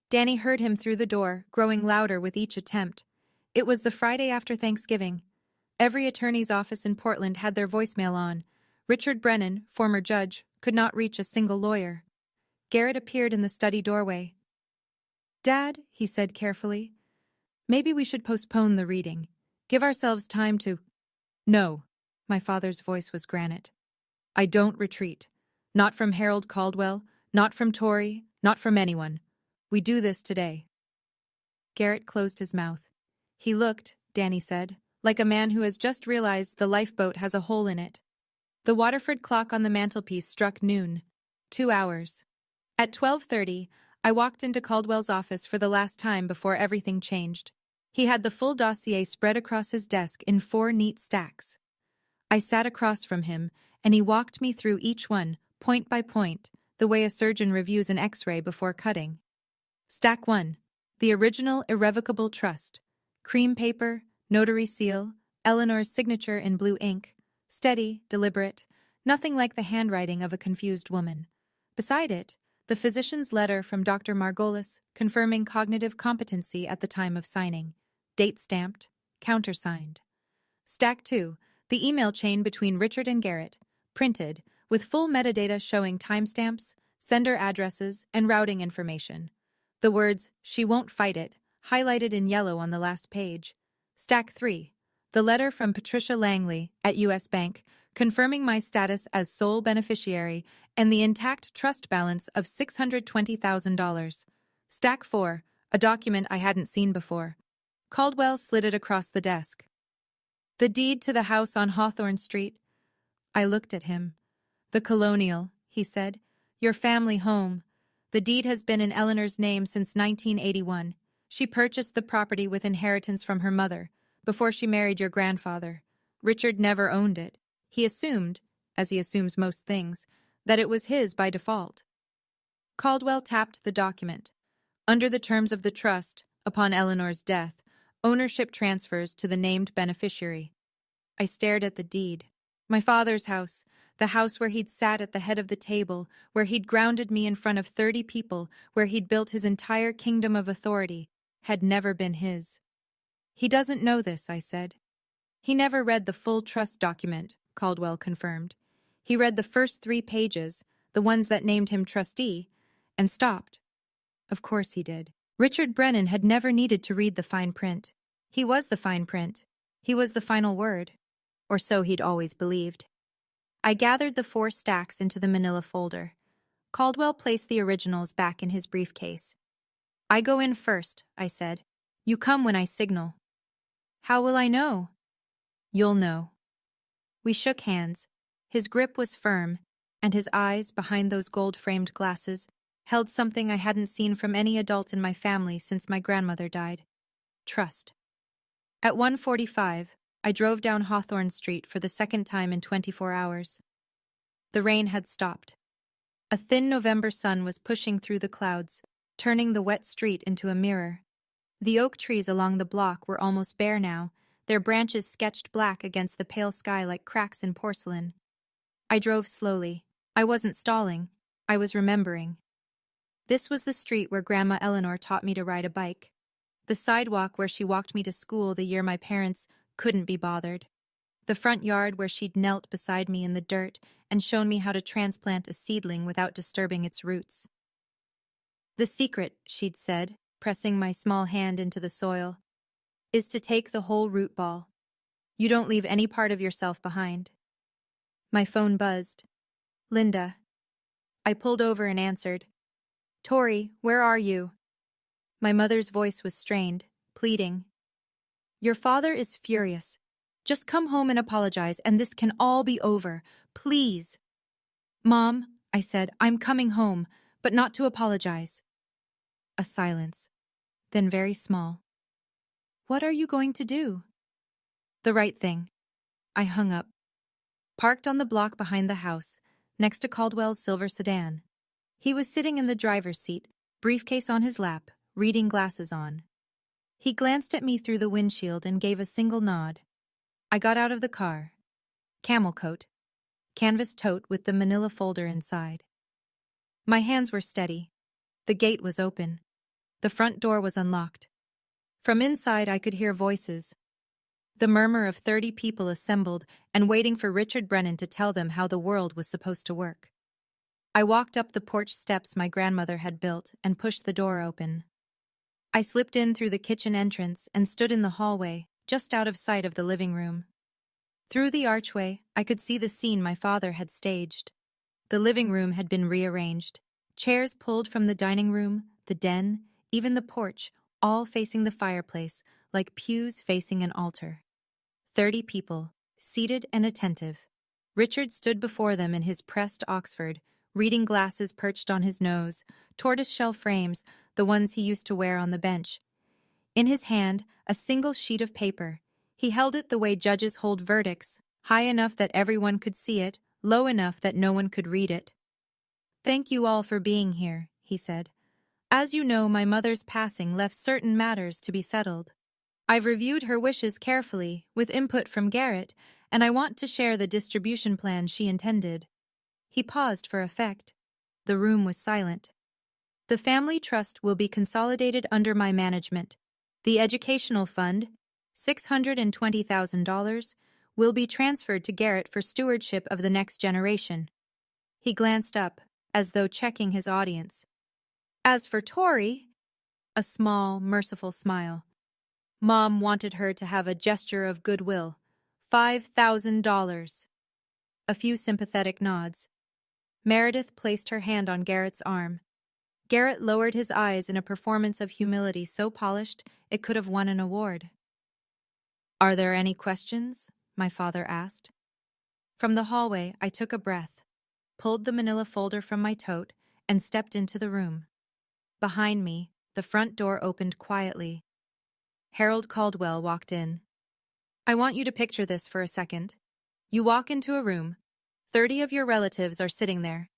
Danny heard him through the door, growing louder with each attempt. It was the Friday after Thanksgiving. Every attorney's office in Portland had their voicemail on. Richard Brennan, former judge, could not reach a single lawyer. Garrett appeared in the study doorway. "Dad," he said carefully, "maybe we should postpone the reading. Give ourselves time to—" "No," my father's voice was granite. "I don't retreat. Not from Harold Caldwell, not from Tori, not from anyone. We do this today." Garrett closed his mouth. He looked, Danny said, like a man who has just realized the lifeboat has a hole in it. The Waterford clock on the mantelpiece struck noon. 2 hours. At 12:30, I walked into Caldwell's office for the last time before everything changed. He had the full dossier spread across his desk in 4 neat stacks. I sat across from him, and he walked me through each one, point by point, the way a surgeon reviews an X-ray before cutting. Stack 1. The original irrevocable trust. Cream paper, notary seal, Eleanor's signature in blue ink. Steady, deliberate, nothing like the handwriting of a confused woman. Beside it, the physician's letter from Dr. Margolis confirming cognitive competency at the time of signing. Date stamped, countersigned. Stack 2. The email chain between Richard and Garrett, printed, with full metadata showing timestamps, sender addresses, and routing information. The words, "She won't fight it," highlighted in yellow on the last page. Stack 3. The letter from Patricia Langley at U.S. Bank confirming my status as sole beneficiary and the intact trust balance of $620,000. Stack 4. A document I hadn't seen before. Caldwell slid it across the desk. "The deed to the house on Hawthorne Street." I looked at him. "The Colonial," he said. "Your family home. The deed has been in Eleanor's name since 1981. She purchased the property with inheritance from her mother, before she married your grandfather. Richard never owned it. He assumed, as he assumes most things, that it was his by default." Caldwell tapped the document. "Under the terms of the trust, upon Eleanor's death, ownership transfers to the named beneficiary." I stared at the deed. My father's house, the house where he'd sat at the head of the table, where he'd grounded me in front of 30 people, where he'd built his entire kingdom of authority, had never been his. "He doesn't know this," I said. "He never read the full trust document," Caldwell confirmed. "He read the first 3 pages, the ones that named him trustee, and stopped." Of course he did. Richard Brennan had never needed to read the fine print. He was the fine print. He was the final word. Or so he'd always believed. I gathered the 4 stacks into the manila folder. Caldwell placed the originals back in his briefcase. "I go in first," I said. "You come when I signal." "How will I know?" "You'll know." We shook hands. His grip was firm, and his eyes, behind those gold-framed glasses, held something I hadn't seen from any adult in my family since my grandmother died. Trust. At 1:45, I drove down Hawthorne Street for the second time in 24 hours. The rain had stopped. A thin November sun was pushing through the clouds, turning the wet street into a mirror. The oak trees along the block were almost bare now, their branches sketched black against the pale sky like cracks in porcelain. I drove slowly. I wasn't stalling. I was remembering. This was the street where Grandma Eleanor taught me to ride a bike. The sidewalk where she walked me to school the year my parents couldn't be bothered. The front yard where she'd knelt beside me in the dirt and shown me how to transplant a seedling without disturbing its roots. "The secret," she'd said, pressing my small hand into the soil, "is to take the whole root ball. You don't leave any part of yourself behind." My phone buzzed. "Linda." I pulled over and answered. "Tori, where are you?" My mother's voice was strained, pleading. "Your father is furious. Just come home and apologize, and this can all be over. Please." "Mom," I said, "I'm coming home, but not to apologize." A silence, then very small. "What are you going to do?" "The right thing." I hung up. Parked on the block behind the house, next to Caldwell's silver sedan. He was sitting in the driver's seat, briefcase on his lap, reading glasses on. He glanced at me through the windshield and gave a single nod. I got out of the car. Camel coat. Canvas tote with the manila folder inside. My hands were steady. The gate was open. The front door was unlocked. From inside I could hear voices. The murmur of 30 people assembled and waiting for Richard Brennan to tell them how the world was supposed to work. I walked up the porch steps my grandmother had built and pushed the door open. I slipped in through the kitchen entrance and stood in the hallway, just out of sight of the living room. Through the archway, I could see the scene my father had staged. The living room had been rearranged. Chairs pulled from the dining room, the den, even the porch, all facing the fireplace, like pews facing an altar. 30 people, seated and attentive. Richard stood before them in his pressed Oxford, reading glasses perched on his nose, tortoiseshell frames, the ones he used to wear on the bench. In his hand, a single sheet of paper. He held it the way judges hold verdicts, high enough that everyone could see it, low enough that no one could read it. "Thank you all for being here," he said. "As you know, my mother's passing left certain matters to be settled. I've reviewed her wishes carefully, with input from Garrett, and I want to share the distribution plan she intended." He paused for effect. The room was silent. "The family trust will be consolidated under my management. The educational fund, $620,000, will be transferred to Garrett for stewardship of the next generation." He glanced up, as though checking his audience. "As for Tori," a small, merciful smile. "Mom wanted her to have a gesture of goodwill. $5,000. A few sympathetic nods. Meredith placed her hand on Garrett's arm. Garrett lowered his eyes in a performance of humility so polished it could have won an award. "Are there any questions?" my father asked. From the hallway, I took a breath, pulled the manila folder from my tote, and stepped into the room. Behind me, the front door opened quietly. Harold Caldwell walked in. "I want you to picture this for a second. You walk into a room. 30 of your relatives are sitting there.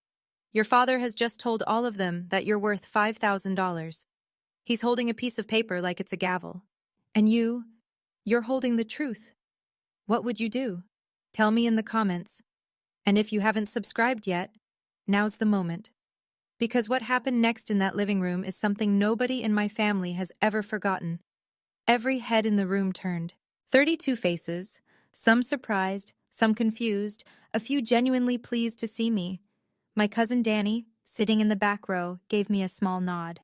Your father has just told all of them that you're worth $5,000. He's holding a piece of paper like it's a gavel. And you're holding the truth. What would you do? Tell me in the comments. And if you haven't subscribed yet, now's the moment. Because what happened next in that living room is something nobody in my family has ever forgotten." Every head in the room turned. 32 faces, some surprised, some confused, a few genuinely pleased to see me. My cousin Danny, sitting in the back row, gave me a small nod.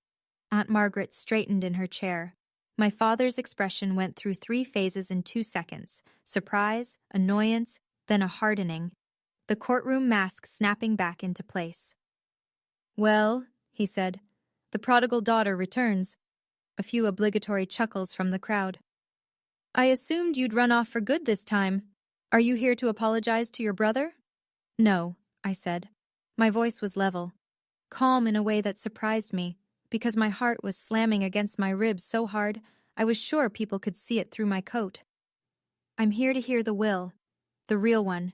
Aunt Margaret straightened in her chair. My father's expression went through 3 phases in 2 seconds: surprise, annoyance, then a hardening. The courtroom mask snapping back into place. "Well," he said, "the prodigal daughter returns." A few obligatory chuckles from the crowd. "I assumed you'd run off for good this time. Are you here to apologize to your brother?" "No," I said. My voice was level, calm in a way that surprised me, because my heart was slamming against my ribs so hard I was sure people could see it through my coat. "I'm here to hear the will, the real one."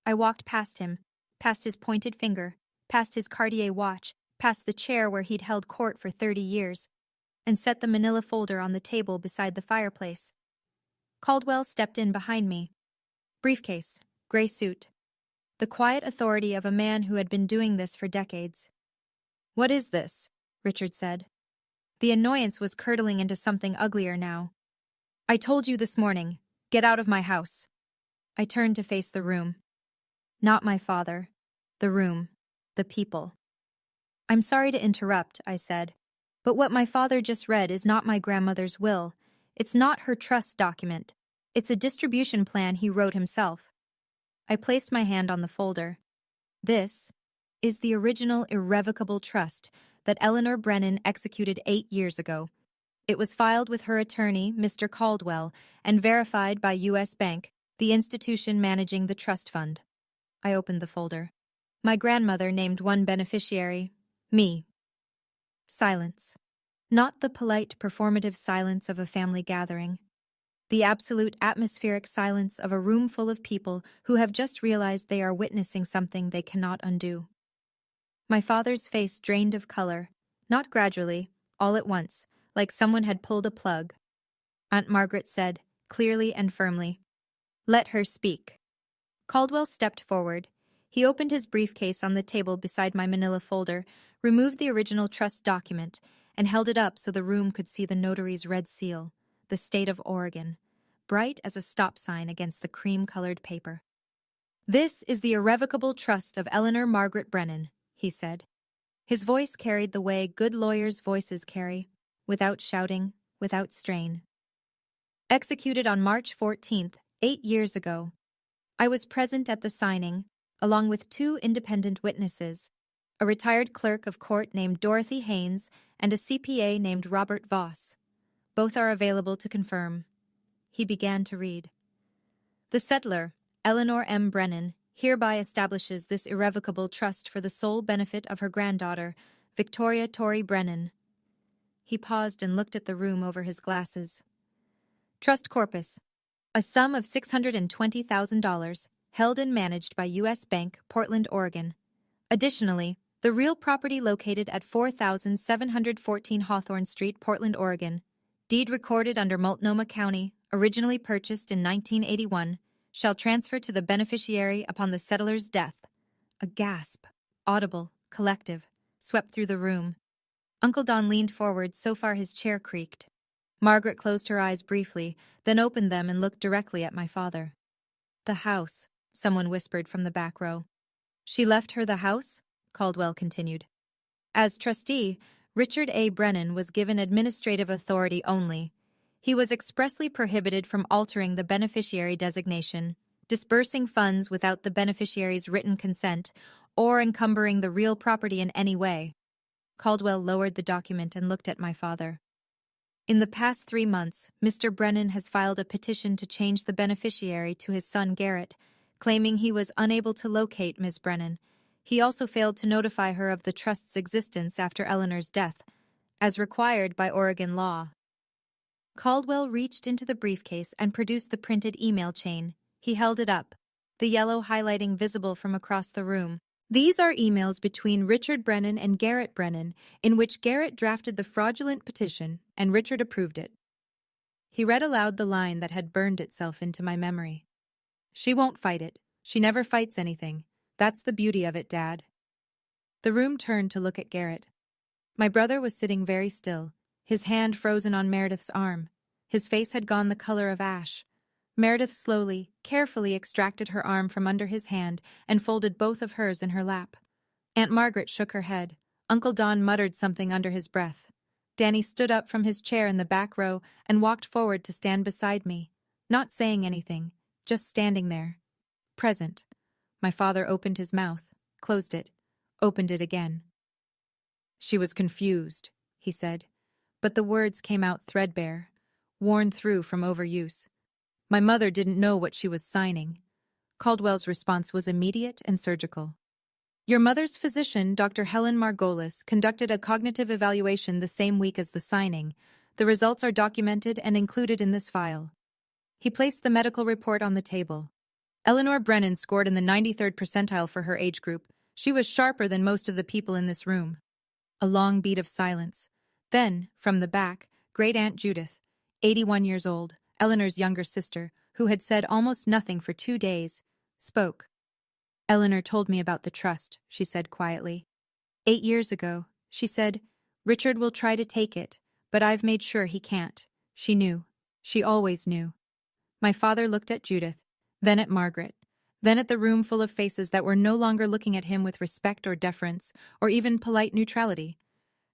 I walked past him, past his pointed finger, past his Cartier watch, past the chair where he'd held court for 30 years, and set the manila folder on the table beside the fireplace. Caldwell stepped in behind me. Briefcase, gray suit. The quiet authority of a man who had been doing this for decades. "What is this?" Richard said. The annoyance was curdling into something uglier now. "I told you this morning. Get out of my house." I turned to face the room. Not my father. The room. The people. "I'm sorry to interrupt," I said, "but what my father just read is not my grandmother's will. It's not her trust document. It's a distribution plan he wrote himself." I placed my hand on the folder. "This is the original irrevocable trust that Eleanor Brennan executed 8 years ago. It was filed with her attorney, Mr. Caldwell, and verified by U.S. Bank, the institution managing the trust fund." I opened the folder. My grandmother named one beneficiary, me. Silence. Not the polite, performative silence of a family gathering. The absolute atmospheric silence of a room full of people who have just realized they are witnessing something they cannot undo. My father's face drained of color, not gradually, all at once, like someone had pulled a plug. Aunt Margaret said, clearly and firmly, Let her speak. Caldwell stepped forward. He opened his briefcase on the table beside my manila folder, removed the original trust document, and held it up so the room could see the notary's red seal, the state of Oregon, bright as a stop sign against the cream-colored paper. This is the irrevocable trust of Eleanor Margaret Brennan, he said. His voice carried the way good lawyers' voices carry, without shouting, without strain. Executed on March 14th, 8 years ago. I was present at the signing, along with 2 independent witnesses, a retired clerk of court named Dorothy Haynes and a CPA named Robert Voss. Both are available to confirm. He began to read. The settlor, Eleanor M. Brennan, hereby establishes this irrevocable trust for the sole benefit of her granddaughter, Victoria Torrey Brennan. He paused and looked at the room over his glasses. Trust corpus. A sum of $620,000, held and managed by U.S. Bank, Portland, Oregon. Additionally, the real property located at 4714 Hawthorne Street, Portland, Oregon, deed recorded under Multnomah County, originally purchased in 1981, shall transfer to the beneficiary upon the settler's death. A gasp, audible, collective, swept through the room. Uncle Don leaned forward so far his chair creaked. Margaret closed her eyes briefly, then opened them and looked directly at my father. The house, someone whispered from the back row. She left her the house? Caldwell continued. As trustee, Richard A. Brennan was given administrative authority only. He was expressly prohibited from altering the beneficiary designation, disbursing funds without the beneficiary's written consent, or encumbering the real property in any way. Caldwell lowered the document and looked at my father. In the past 3 months, Mr. Brennan has filed a petition to change the beneficiary to his son Garrett, claiming he was unable to locate Ms. Brennan. He also failed to notify her of the trust's existence after Eleanor's death, as required by Oregon law. Caldwell reached into the briefcase and produced the printed email chain. He held it up, the yellow highlighting visible from across the room. These are emails between Richard Brennan and Garrett Brennan, in which Garrett drafted the fraudulent petition and Richard approved it. He read aloud the line that had burned itself into my memory. She won't fight it. She never fights anything. That's the beauty of it, Dad. The room turned to look at Garrett. My brother was sitting very still, his hand frozen on Meredith's arm. His face had gone the color of ash. Meredith slowly, carefully extracted her arm from under his hand and folded both of hers in her lap. Aunt Margaret shook her head. Uncle Don muttered something under his breath. Danny stood up from his chair in the back row and walked forward to stand beside me, not saying anything, just standing there. Present. My father opened his mouth, closed it, opened it again. She was confused, he said, but the words came out threadbare, worn through from overuse. My mother didn't know what she was signing. Caldwell's response was immediate and surgical. Your mother's physician, Dr. Helen Margolis, conducted a cognitive evaluation the same week as the signing. The results are documented and included in this file. He placed the medical report on the table. Eleanor Brennan scored in the 93rd percentile for her age group. She was sharper than most of the people in this room. A long beat of silence. Then, from the back, Great Aunt Judith, 81 years old, Eleanor's younger sister, who had said almost nothing for 2 days, spoke. Eleanor told me about the trust, she said quietly. 8 years ago, she said, Richard will try to take it, but I've made sure he can't. She knew. She always knew. My father looked at Judith, then at Margaret, then at the room full of faces that were no longer looking at him with respect or deference, or even polite neutrality.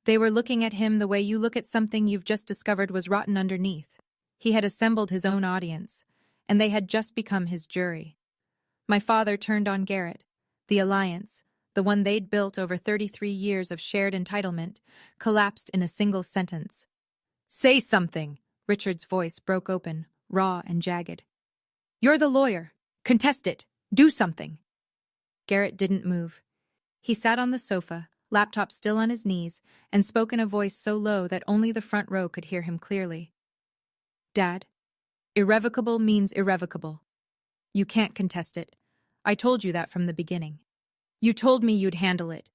They were looking at him the way you look at something you've just discovered was rotten underneath. He had assembled his own audience, and they had just become his jury. My father turned on Garrett. The alliance, the one they'd built over 33 years of shared entitlement, collapsed in a single sentence. Say something, Richard's voice broke open, raw and jagged. You're the lawyer. Contest it. Do something. Garrett didn't move. He sat on the sofa, laptop still on his knees, and spoke in a voice so low that only the front row could hear him clearly. Dad, irrevocable means irrevocable. You can't contest it. I told you that from the beginning. You told me you'd handle it.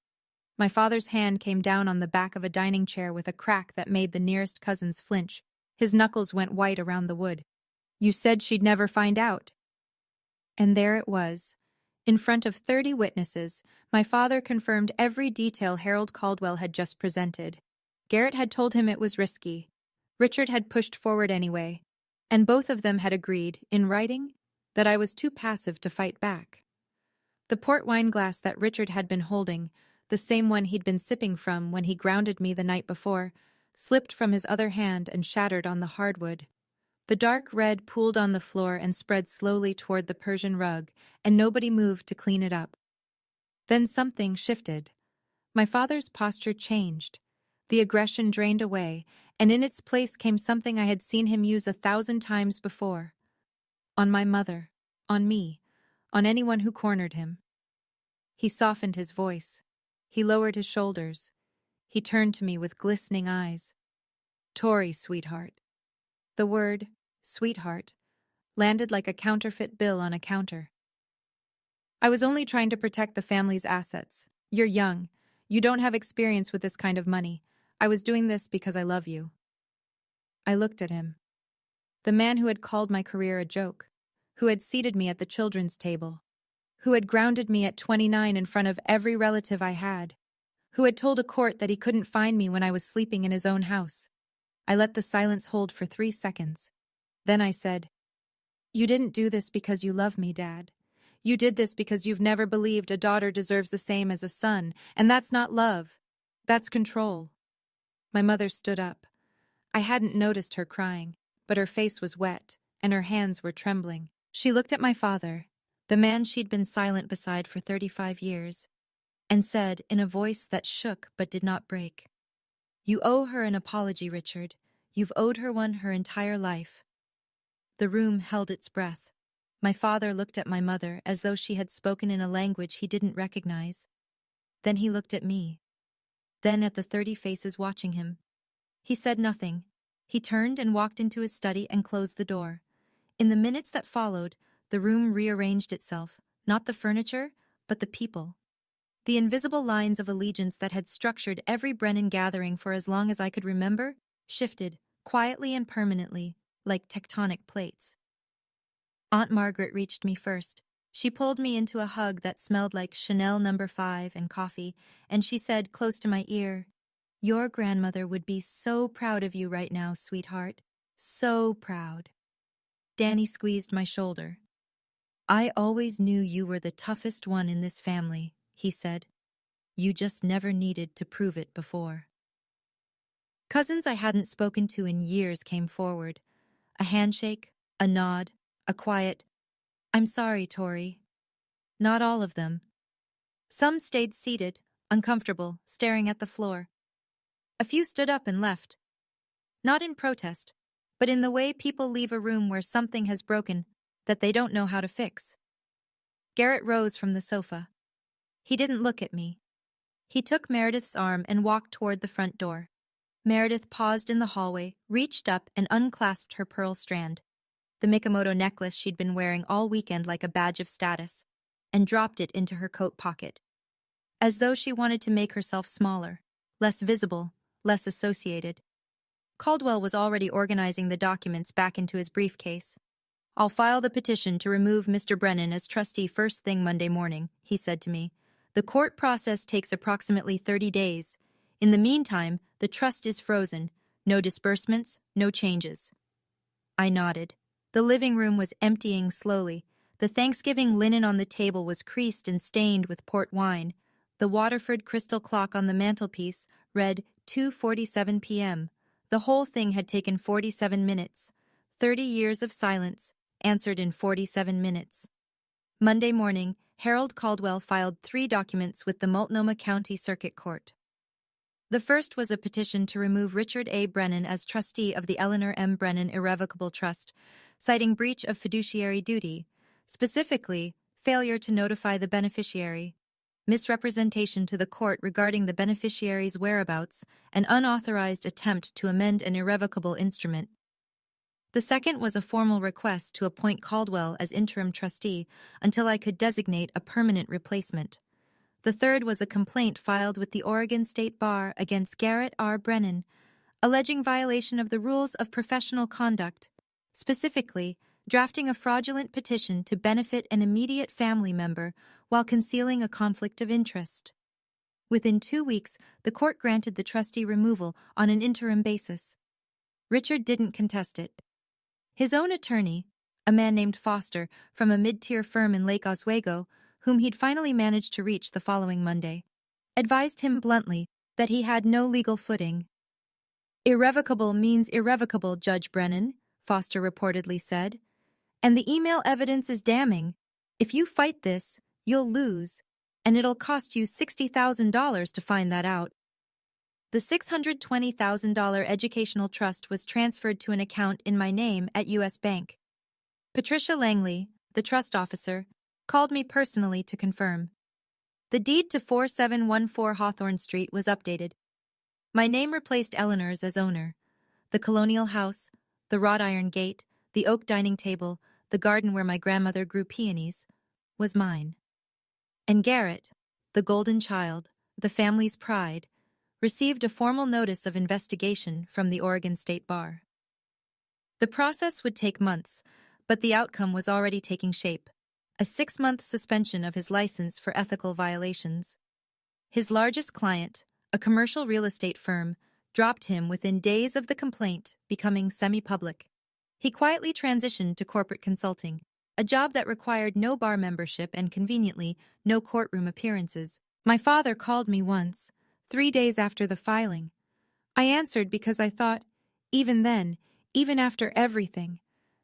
My father's hand came down on the back of a dining chair with a crack that made the nearest cousins flinch. His knuckles went white around the wood. You said she'd never find out. And there it was. In front of 30 witnesses, my father confirmed every detail Harold Caldwell had just presented. Garrett had told him it was risky. Richard had pushed forward anyway, and both of them had agreed, in writing, that I was too passive to fight back. The port wine glass that Richard had been holding, the same one he'd been sipping from when he grounded me the night before, slipped from his other hand and shattered on the hardwood. The dark red pooled on the floor and spread slowly toward the Persian rug, and nobody moved to clean it up. Then something shifted. My father's posture changed. The aggression drained away, and in its place came something I had seen him use 1,000 times before. On my mother, on me, on anyone who cornered him. He softened his voice. He lowered his shoulders. He turned to me with glistening eyes. "Tori, sweetheart." The word, sweetheart, landed like a counterfeit bill on a counter. "I was only trying to protect the family's assets. You're young. You don't have experience with this kind of money. I was doing this because I love you." I looked at him. The man who had called my career a joke, who had seated me at the children's table, who had grounded me at 29 in front of every relative I had, who had told a court that he couldn't find me when I was sleeping in his own house. I let the silence hold for 3 seconds. Then I said, "You didn't do this because you love me, Dad. You did this because you've never believed a daughter deserves the same as a son, and that's not love. That's control." My mother stood up. I hadn't noticed her crying, but her face was wet, and her hands were trembling. She looked at my father, the man she'd been silent beside for 35 years, and said in a voice that shook but did not break, "You owe her an apology, Richard. You've owed her one her entire life." The room held its breath. My father looked at my mother as though she had spoken in a language he didn't recognize. Then he looked at me. Then at the 30 faces watching him. He said nothing. He turned and walked into his study and closed the door. In the minutes that followed, the room rearranged itself, not the furniture, but the people. The invisible lines of allegiance that had structured every Brennan gathering for as long as I could remember shifted, quietly and permanently, like tectonic plates. Aunt Margaret reached me first. She pulled me into a hug that smelled like Chanel No. 5 and coffee, and she said close to my ear, "Your grandmother would be so proud of you right now, sweetheart. So proud." Danny squeezed my shoulder. "I always knew you were the toughest one in this family," he said. "You just never needed to prove it before." Cousins I hadn't spoken to in years came forward. A handshake, a nod, a quiet, "I'm sorry, Tori." Not all of them. Some stayed seated, uncomfortable, staring at the floor. A few stood up and left. Not in protest, but in the way people leave a room where something has broken that they don't know how to fix. Garrett rose from the sofa. He didn't look at me. He took Meredith's arm and walked toward the front door. Meredith paused in the hallway, reached up and unclasped her pearl strand, the Mikomoto necklace she'd been wearing all weekend like a badge of status, and dropped it into her coat pocket. As though she wanted to make herself smaller, less visible, less associated. Caldwell was already organizing the documents back into his briefcase. "I'll file the petition to remove Mr. Brennan as trustee first thing Monday morning," he said to me. "The court process takes approximately 30 days. In the meantime, the trust is frozen. No disbursements, no changes." I nodded. The living room was emptying slowly. The Thanksgiving linen on the table was creased and stained with port wine. The Waterford crystal clock on the mantelpiece read 2:47 p.m. The whole thing had taken 47 minutes. 30 years of silence, answered in 47 minutes. Monday morning, Harold Caldwell filed 3 documents with the Multnomah County Circuit Court. The first was a petition to remove Richard A. Brennan as trustee of the Eleanor M. Brennan Irrevocable Trust, citing breach of fiduciary duty, specifically, failure to notify the beneficiary, misrepresentation to the court regarding the beneficiary's whereabouts, and unauthorized attempt to amend an irrevocable instrument. The second was a formal request to appoint Caldwell as interim trustee until I could designate a permanent replacement. The third was a complaint filed with the Oregon State Bar against Garrett R. Brennan, alleging violation of the rules of professional conduct, specifically drafting a fraudulent petition to benefit an immediate family member while concealing a conflict of interest. Within 2 weeks, the court granted the trustee removal on an interim basis. Richard didn't contest it. His own attorney, a man named Foster from a mid-tier firm in Lake Oswego, whom he'd finally managed to reach the following Monday, advised him bluntly that he had no legal footing. "Irrevocable means irrevocable, Judge Brennan," Foster reportedly said. "And the email evidence is damning. If you fight this, you'll lose, and it'll cost you $60,000 to find that out." The $620,000 educational trust was transferred to an account in my name at U.S. Bank. Patricia Langley, the trust officer, called me personally to confirm. The deed to 4714 Hawthorne Street was updated. My name replaced Eleanor's as owner. The colonial house, the wrought iron gate, the oak dining table, the garden where my grandmother grew peonies, was mine. And Garrett, the golden child, the family's pride, received a formal notice of investigation from the Oregon State Bar. The process would take months, but the outcome was already taking shape: a 6-month suspension of his license for ethical violations. His largest client, a commercial real estate firm, dropped him within days of the complaint becoming semi-public. He quietly transitioned to corporate consulting, a job that required no bar membership and, conveniently, no courtroom appearances. My father called me once, 3 days after the filing. I answered because I thought, even then, even after everything,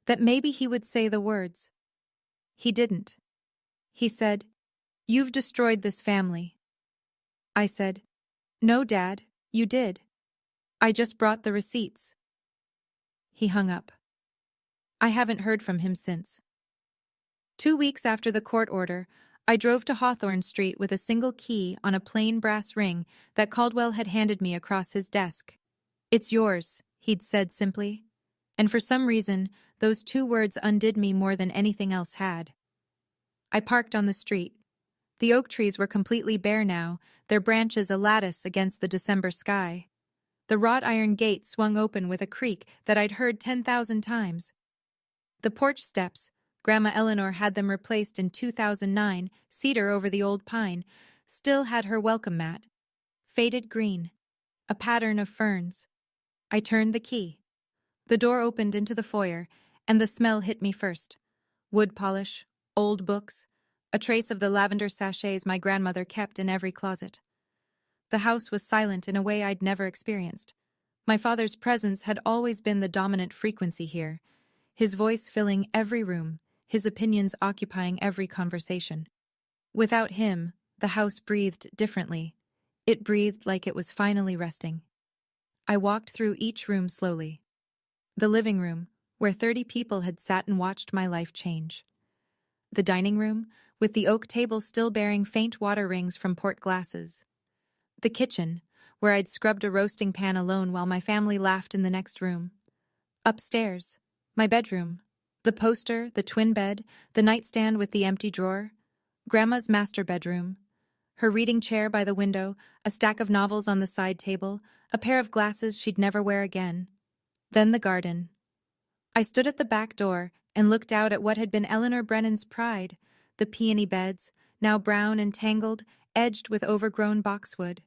that maybe he would say the words. He didn't. He said, "You've destroyed this family." I said, "No, Dad, you did. I just brought the receipts." He hung up. I haven't heard from him since. 2 weeks after the court order, I drove to Hawthorne Street with a single key on a plain brass ring that Caldwell had handed me across his desk. "It's yours," he'd said simply. And for some reason, those 2 words undid me more than anything else had. I parked on the street. The oak trees were completely bare now, their branches a lattice against the December sky. The wrought iron gate swung open with a creak that I'd heard 10,000 times. The porch steps, Grandma Eleanor had them replaced in 2009, cedar over the old pine, still had her welcome mat. Faded green, a pattern of ferns. I turned the key. The door opened into the foyer, and the smell hit me first. Wood polish, old books, a trace of the lavender sachets my grandmother kept in every closet. The house was silent in a way I'd never experienced. My father's presence had always been the dominant frequency here, his voice filling every room, his opinions occupying every conversation. Without him, the house breathed differently. It breathed like it was finally resting. I walked through each room slowly. The living room, where 30 people had sat and watched my life change. The dining room, with the oak table still bearing faint water rings from port glasses. The kitchen, where I'd scrubbed a roasting pan alone while my family laughed in the next room. Upstairs, my bedroom. The poster, the twin bed, the nightstand with the empty drawer. Grandma's master bedroom. Her reading chair by the window, a stack of novels on the side table, a pair of glasses she'd never wear again. Then the garden. I stood at the back door and looked out at what had been Eleanor Brennan's pride, the peony beds, now brown and tangled, edged with overgrown boxwood.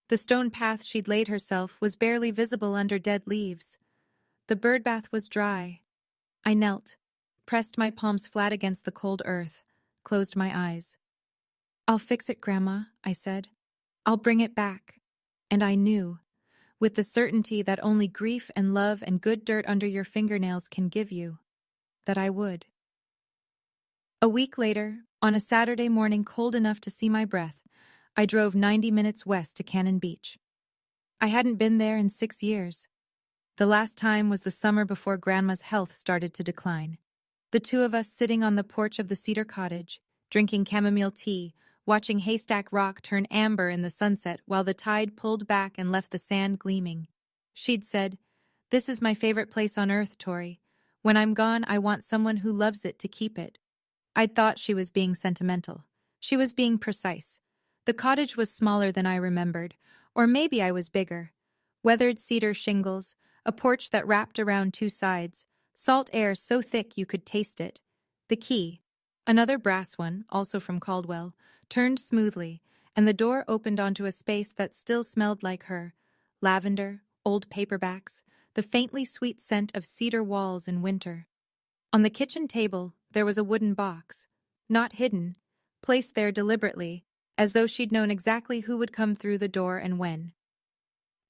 The stone path she'd laid herself was barely visible under dead leaves. The birdbath was dry. I knelt, pressed my palms flat against the cold earth, closed my eyes. "I'll fix it, Grandma," I said. "I'll bring it back." And I knew, with the certainty that only grief and love and good dirt under your fingernails can give you, that I would. A week later, on a Saturday morning cold enough to see my breath, I drove 90 minutes west to Cannon Beach. I hadn't been there in 6 years. The last time was the summer before Grandma's health started to decline. The 2 of us sitting on the porch of the cedar cottage, drinking chamomile tea, watching Haystack Rock turn amber in the sunset while the tide pulled back and left the sand gleaming. She'd said, "This is my favorite place on earth, Tori. When I'm gone, I want someone who loves it to keep it." I'd thought she was being sentimental. She was being precise. The cottage was smaller than I remembered, or maybe I was bigger. Weathered cedar shingles, a porch that wrapped around 2 sides, Salt air so thick you could taste it. The key, another brass one, also from Caldwell, turned smoothly, and the door opened onto a space that still smelled like her. Lavender, old paperbacks, the faintly sweet scent of cedar walls in winter. On the kitchen table, there was a wooden box, not hidden, placed there deliberately, as though she'd known exactly who would come through the door and when.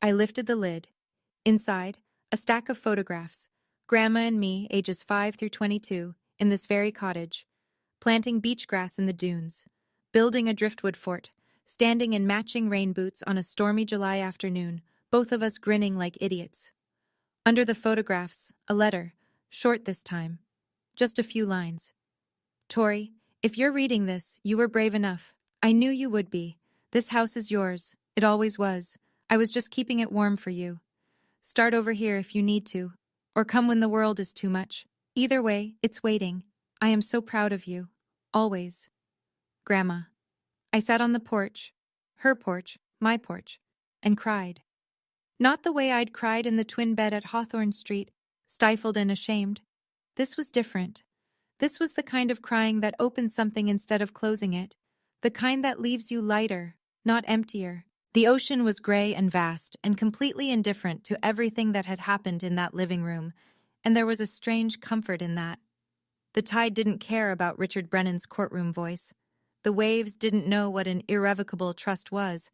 I lifted the lid. Inside, a stack of photographs, Grandma and me, ages 5 through 22, in this very cottage, planting beach grass in the dunes, building a driftwood fort, standing in matching rain boots on a stormy July afternoon, both of us grinning like idiots. Under the photographs, a letter, short this time, just a few lines. Tori, if you're reading this, you were brave enough. I knew you would be. This house is yours. It always was. I was just keeping it warm for you. Start over here if you need to, or come when the world is too much. Either way, it's waiting. I am so proud of you. Always. Grandma. I sat on the porch, her porch, my porch, and cried. Not the way I'd cried in the twin bed at Hawthorne Street, stifled and ashamed. This was different. This was the kind of crying that opens something instead of closing it, the kind that leaves you lighter, not emptier. The ocean was gray and vast and completely indifferent to everything that had happened in that living room, and there was a strange comfort in that. The tide didn't care about Richard Brennan's courtroom voice. The waves didn't know what an irrevocable trust was.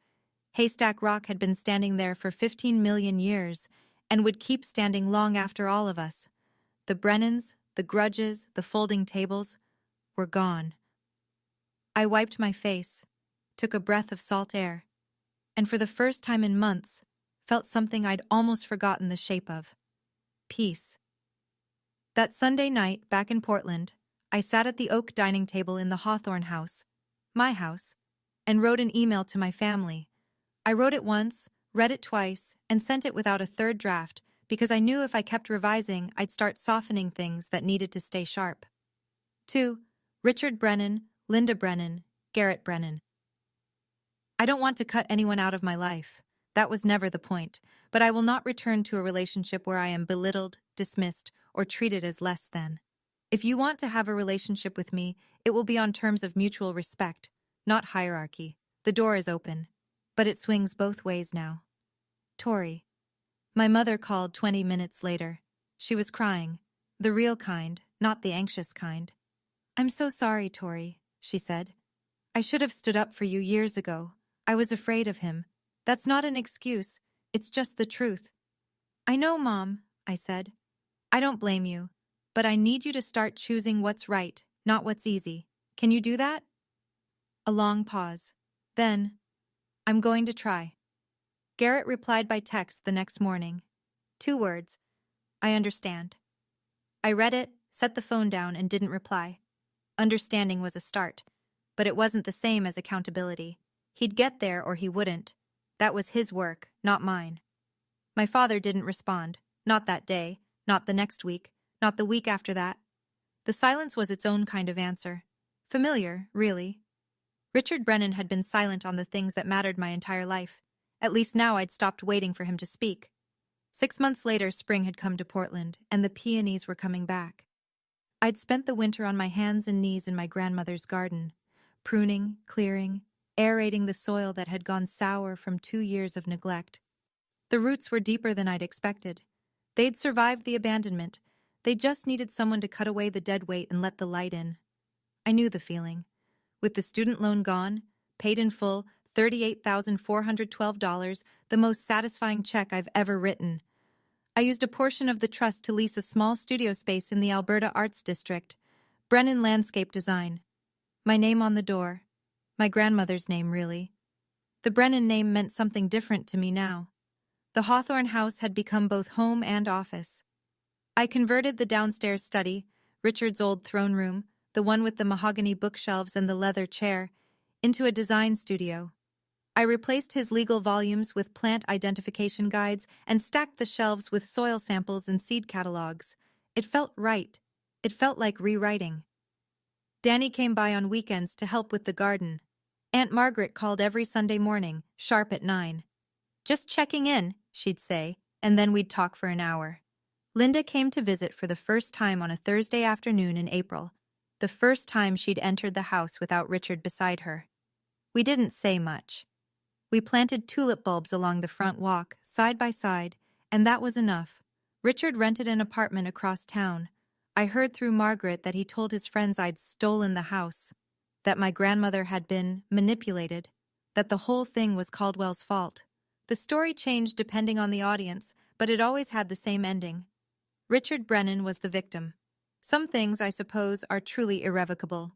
Haystack Rock had been standing there for 15 million years and would keep standing long after all of us. The Brennans, the grudges, the folding tables were gone. I wiped my face, took a breath of salt air, and for the first time in months, felt something I'd almost forgotten the shape of. Peace. That Sunday night, back in Portland, I sat at the oak dining table in the Hawthorne house, my house, and wrote an email to my family. I wrote it once, read it twice, and sent it without a third draft because I knew if I kept revising, I'd start softening things that needed to stay sharp. To Richard Brennan, Linda Brennan, Garrett Brennan. I don't want to cut anyone out of my life. That was never the point, but I will not return to a relationship where I am belittled, dismissed, or treated as less than. If you want to have a relationship with me, it will be on terms of mutual respect, not hierarchy. The door is open, but it swings both ways now. Tori. My mother called 20 minutes later. She was crying, the real kind, not the anxious kind. I'm so sorry, Tori, she said. I should have stood up for you years ago. I was afraid of him. That's not an excuse. It's just the truth. I know, Mom, I said. I don't blame you, but I need you to start choosing what's right, not what's easy. Can you do that? A long pause. Then, I'm going to try. Garrett replied by text the next morning. 2 words. I understand. I read it, set the phone down, and didn't reply. Understanding was a start, but it wasn't the same as accountability. He'd get there or he wouldn't. That was his work, not mine. My father didn't respond. Not that day, not the next week, not the week after that. The silence was its own kind of answer. Familiar, really. Richard Brennan had been silent on the things that mattered my entire life. At least now I'd stopped waiting for him to speak. 6 months later, spring had come to Portland, and the peonies were coming back. I'd spent the winter on my hands and knees in my grandmother's garden, pruning, clearing, aerating the soil that had gone sour from 2 years of neglect. The roots were deeper than I'd expected. They'd survived the abandonment. They just needed someone to cut away the dead weight and let the light in. I knew the feeling. With the student loan gone, paid in full, $38,412, the most satisfying check I've ever written. I used a portion of the trust to lease a small studio space in the Alberta Arts District, Brennan Landscape Design. My name on the door. My grandmother's name, really. The Brennan name meant something different to me now. The Hawthorne house had become both home and office. I converted the downstairs study, Richard's old throne room, the one with the mahogany bookshelves and the leather chair, into a design studio. I replaced his legal volumes with plant identification guides and stacked the shelves with soil samples and seed catalogs. It felt right. It felt like rewriting. Danny came by on weekends to help with the garden. Aunt Margaret called every Sunday morning, sharp at 9. Just checking in, she'd say, and then we'd talk for an hour. Linda came to visit for the first time on a Thursday afternoon in April, the first time she'd entered the house without Richard beside her. We didn't say much. We planted tulip bulbs along the front walk, side by side, and that was enough. Richard rented an apartment across town. I heard through Margaret that he told his friends I'd stolen the house, that my grandmother had been manipulated, that the whole thing was Caldwell's fault. The story changed depending on the audience, but it always had the same ending. Richard Brennan was the victim. Some things, I suppose, are truly irrevocable.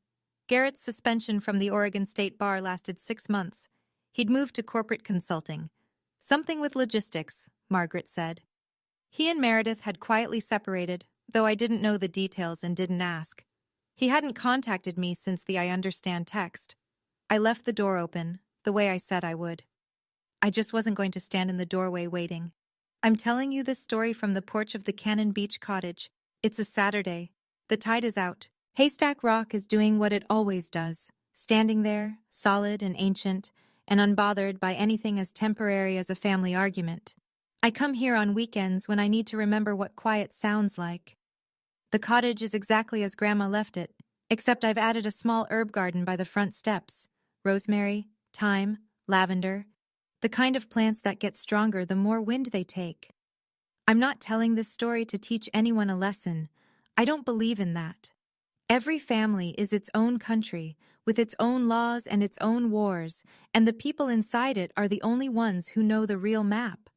Garrett's suspension from the Oregon State Bar lasted 6 months. He'd moved to corporate consulting. Something with logistics, Margaret said. He and Meredith had quietly separated, though I didn't know the details and didn't ask. He hadn't contacted me since the I understand text. I left the door open, the way I said I would. I just wasn't going to stand in the doorway waiting. I'm telling you this story from the porch of the Cannon Beach cottage. It's a Saturday. The tide is out. Haystack Rock is doing what it always does, standing there, solid and ancient, and unbothered by anything as temporary as a family argument. I come here on weekends when I need to remember what quiet sounds like. The cottage is exactly as Grandma left it, except I've added a small herb garden by the front steps. Rosemary, thyme, lavender, the kind of plants that get stronger the more wind they take. I'm not telling this story to teach anyone a lesson. I don't believe in that. Every family is its own country, with its own laws and its own wars, and the people inside it are the only ones who know the real map.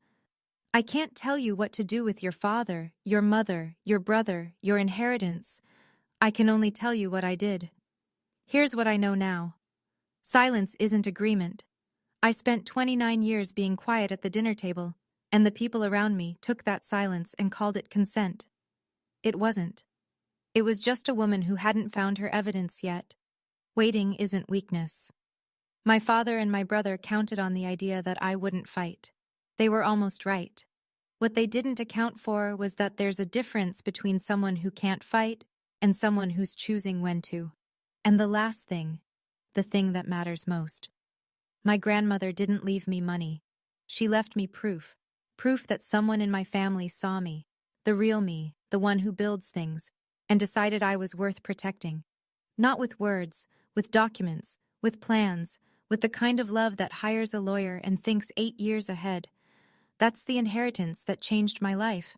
I can't tell you what to do with your father, your mother, your brother, your inheritance. I can only tell you what I did. Here's what I know now. Silence isn't agreement. I spent 29 years being quiet at the dinner table, and the people around me took that silence and called it consent. It wasn't. It was just a woman who hadn't found her evidence yet. Waiting isn't weakness. My father and my brother counted on the idea that I wouldn't fight. They were almost right. What they didn't account for was that there's a difference between someone who can't fight and someone who's choosing when to. And the last thing, the thing that matters most. My grandmother didn't leave me money. She left me proof. Proof that someone in my family saw me, the real me, the one who builds things, and decided I was worth protecting. Not with words, with documents, with plans, with the kind of love that hires a lawyer and thinks 8 years ahead. That's the inheritance that changed my life.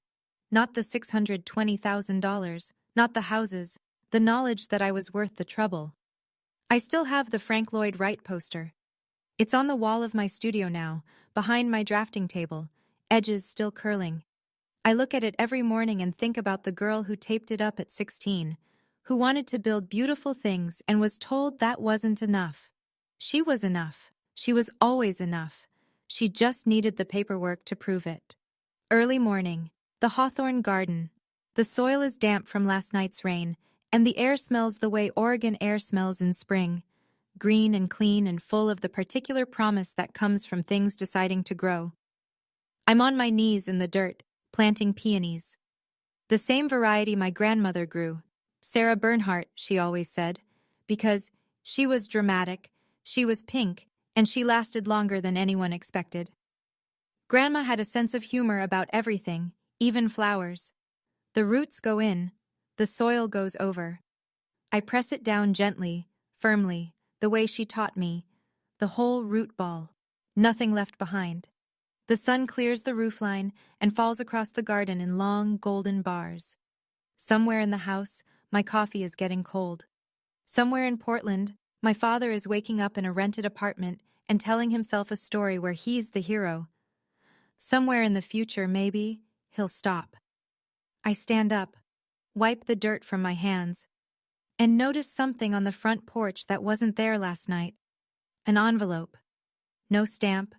Not the $620,000, not the houses, the knowledge that I was worth the trouble. I still have the Frank Lloyd Wright poster. It's on the wall of my studio now, behind my drafting table, edges still curling. I look at it every morning and think about the girl who taped it up at 16, who wanted to build beautiful things and was told that wasn't enough. She was enough. She was always enough. She just needed the paperwork to prove it. Early morning, the hawthorn garden. The soil is damp from last night's rain, and the air smells the way Oregon air smells in spring, green and clean and full of the particular promise that comes from things deciding to grow. I'm on my knees in the dirt, planting peonies. The same variety my grandmother grew. Sarah Bernhardt, she always said, because she was dramatic, she was pink, and she lasted longer than anyone expected. Grandma had a sense of humor about everything, even flowers. The roots go in, the soil goes over. I press it down gently, firmly, the way she taught me, the whole root ball, nothing left behind. The sun clears the roofline and falls across the garden in long, golden bars. Somewhere in the house, my coffee is getting cold. Somewhere in Portland, my father is waking up in a rented apartment and telling himself a story where he's the hero. Somewhere in the future, maybe, he'll stop. I stand up, wipe the dirt from my hands, and notice something on the front porch that wasn't there last night. An envelope. No stamp,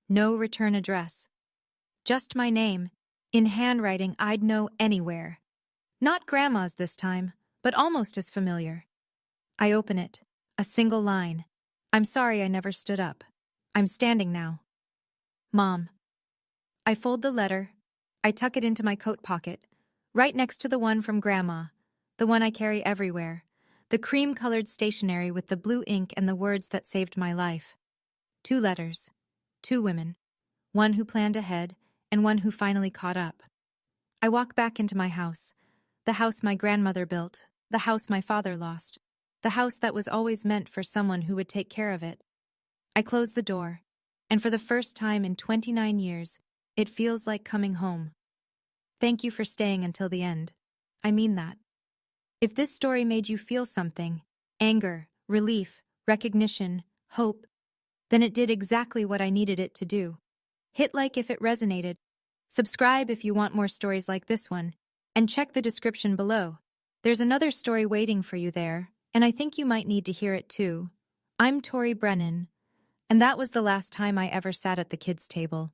no return address. Just my name, in handwriting I'd know anywhere. Not Grandma's this time, but almost as familiar. I open it. A single line. I'm sorry I never stood up. I'm standing now. Mom. I fold the letter. I tuck it into my coat pocket, right next to the one from Grandma, the one I carry everywhere, the cream-colored stationery with the blue ink and the words that saved my life. 2 letters. 2 women. One who planned ahead, and one who finally caught up. I walk back into my house. The house my grandmother built. The house my father lost. The house that was always meant for someone who would take care of it. I close the door, and for the first time in 29 years, it feels like coming home. Thank you for staying until the end. I mean that. If this story made you feel something, anger, relief, recognition, hope, then it did exactly what I needed it to do. Hit like if it resonated. Subscribe if you want more stories like this one, and check the description below. There's another story waiting for you there, and I think you might need to hear it too. I'm Tori Brennan, and that was the last time I ever sat at the kids' table.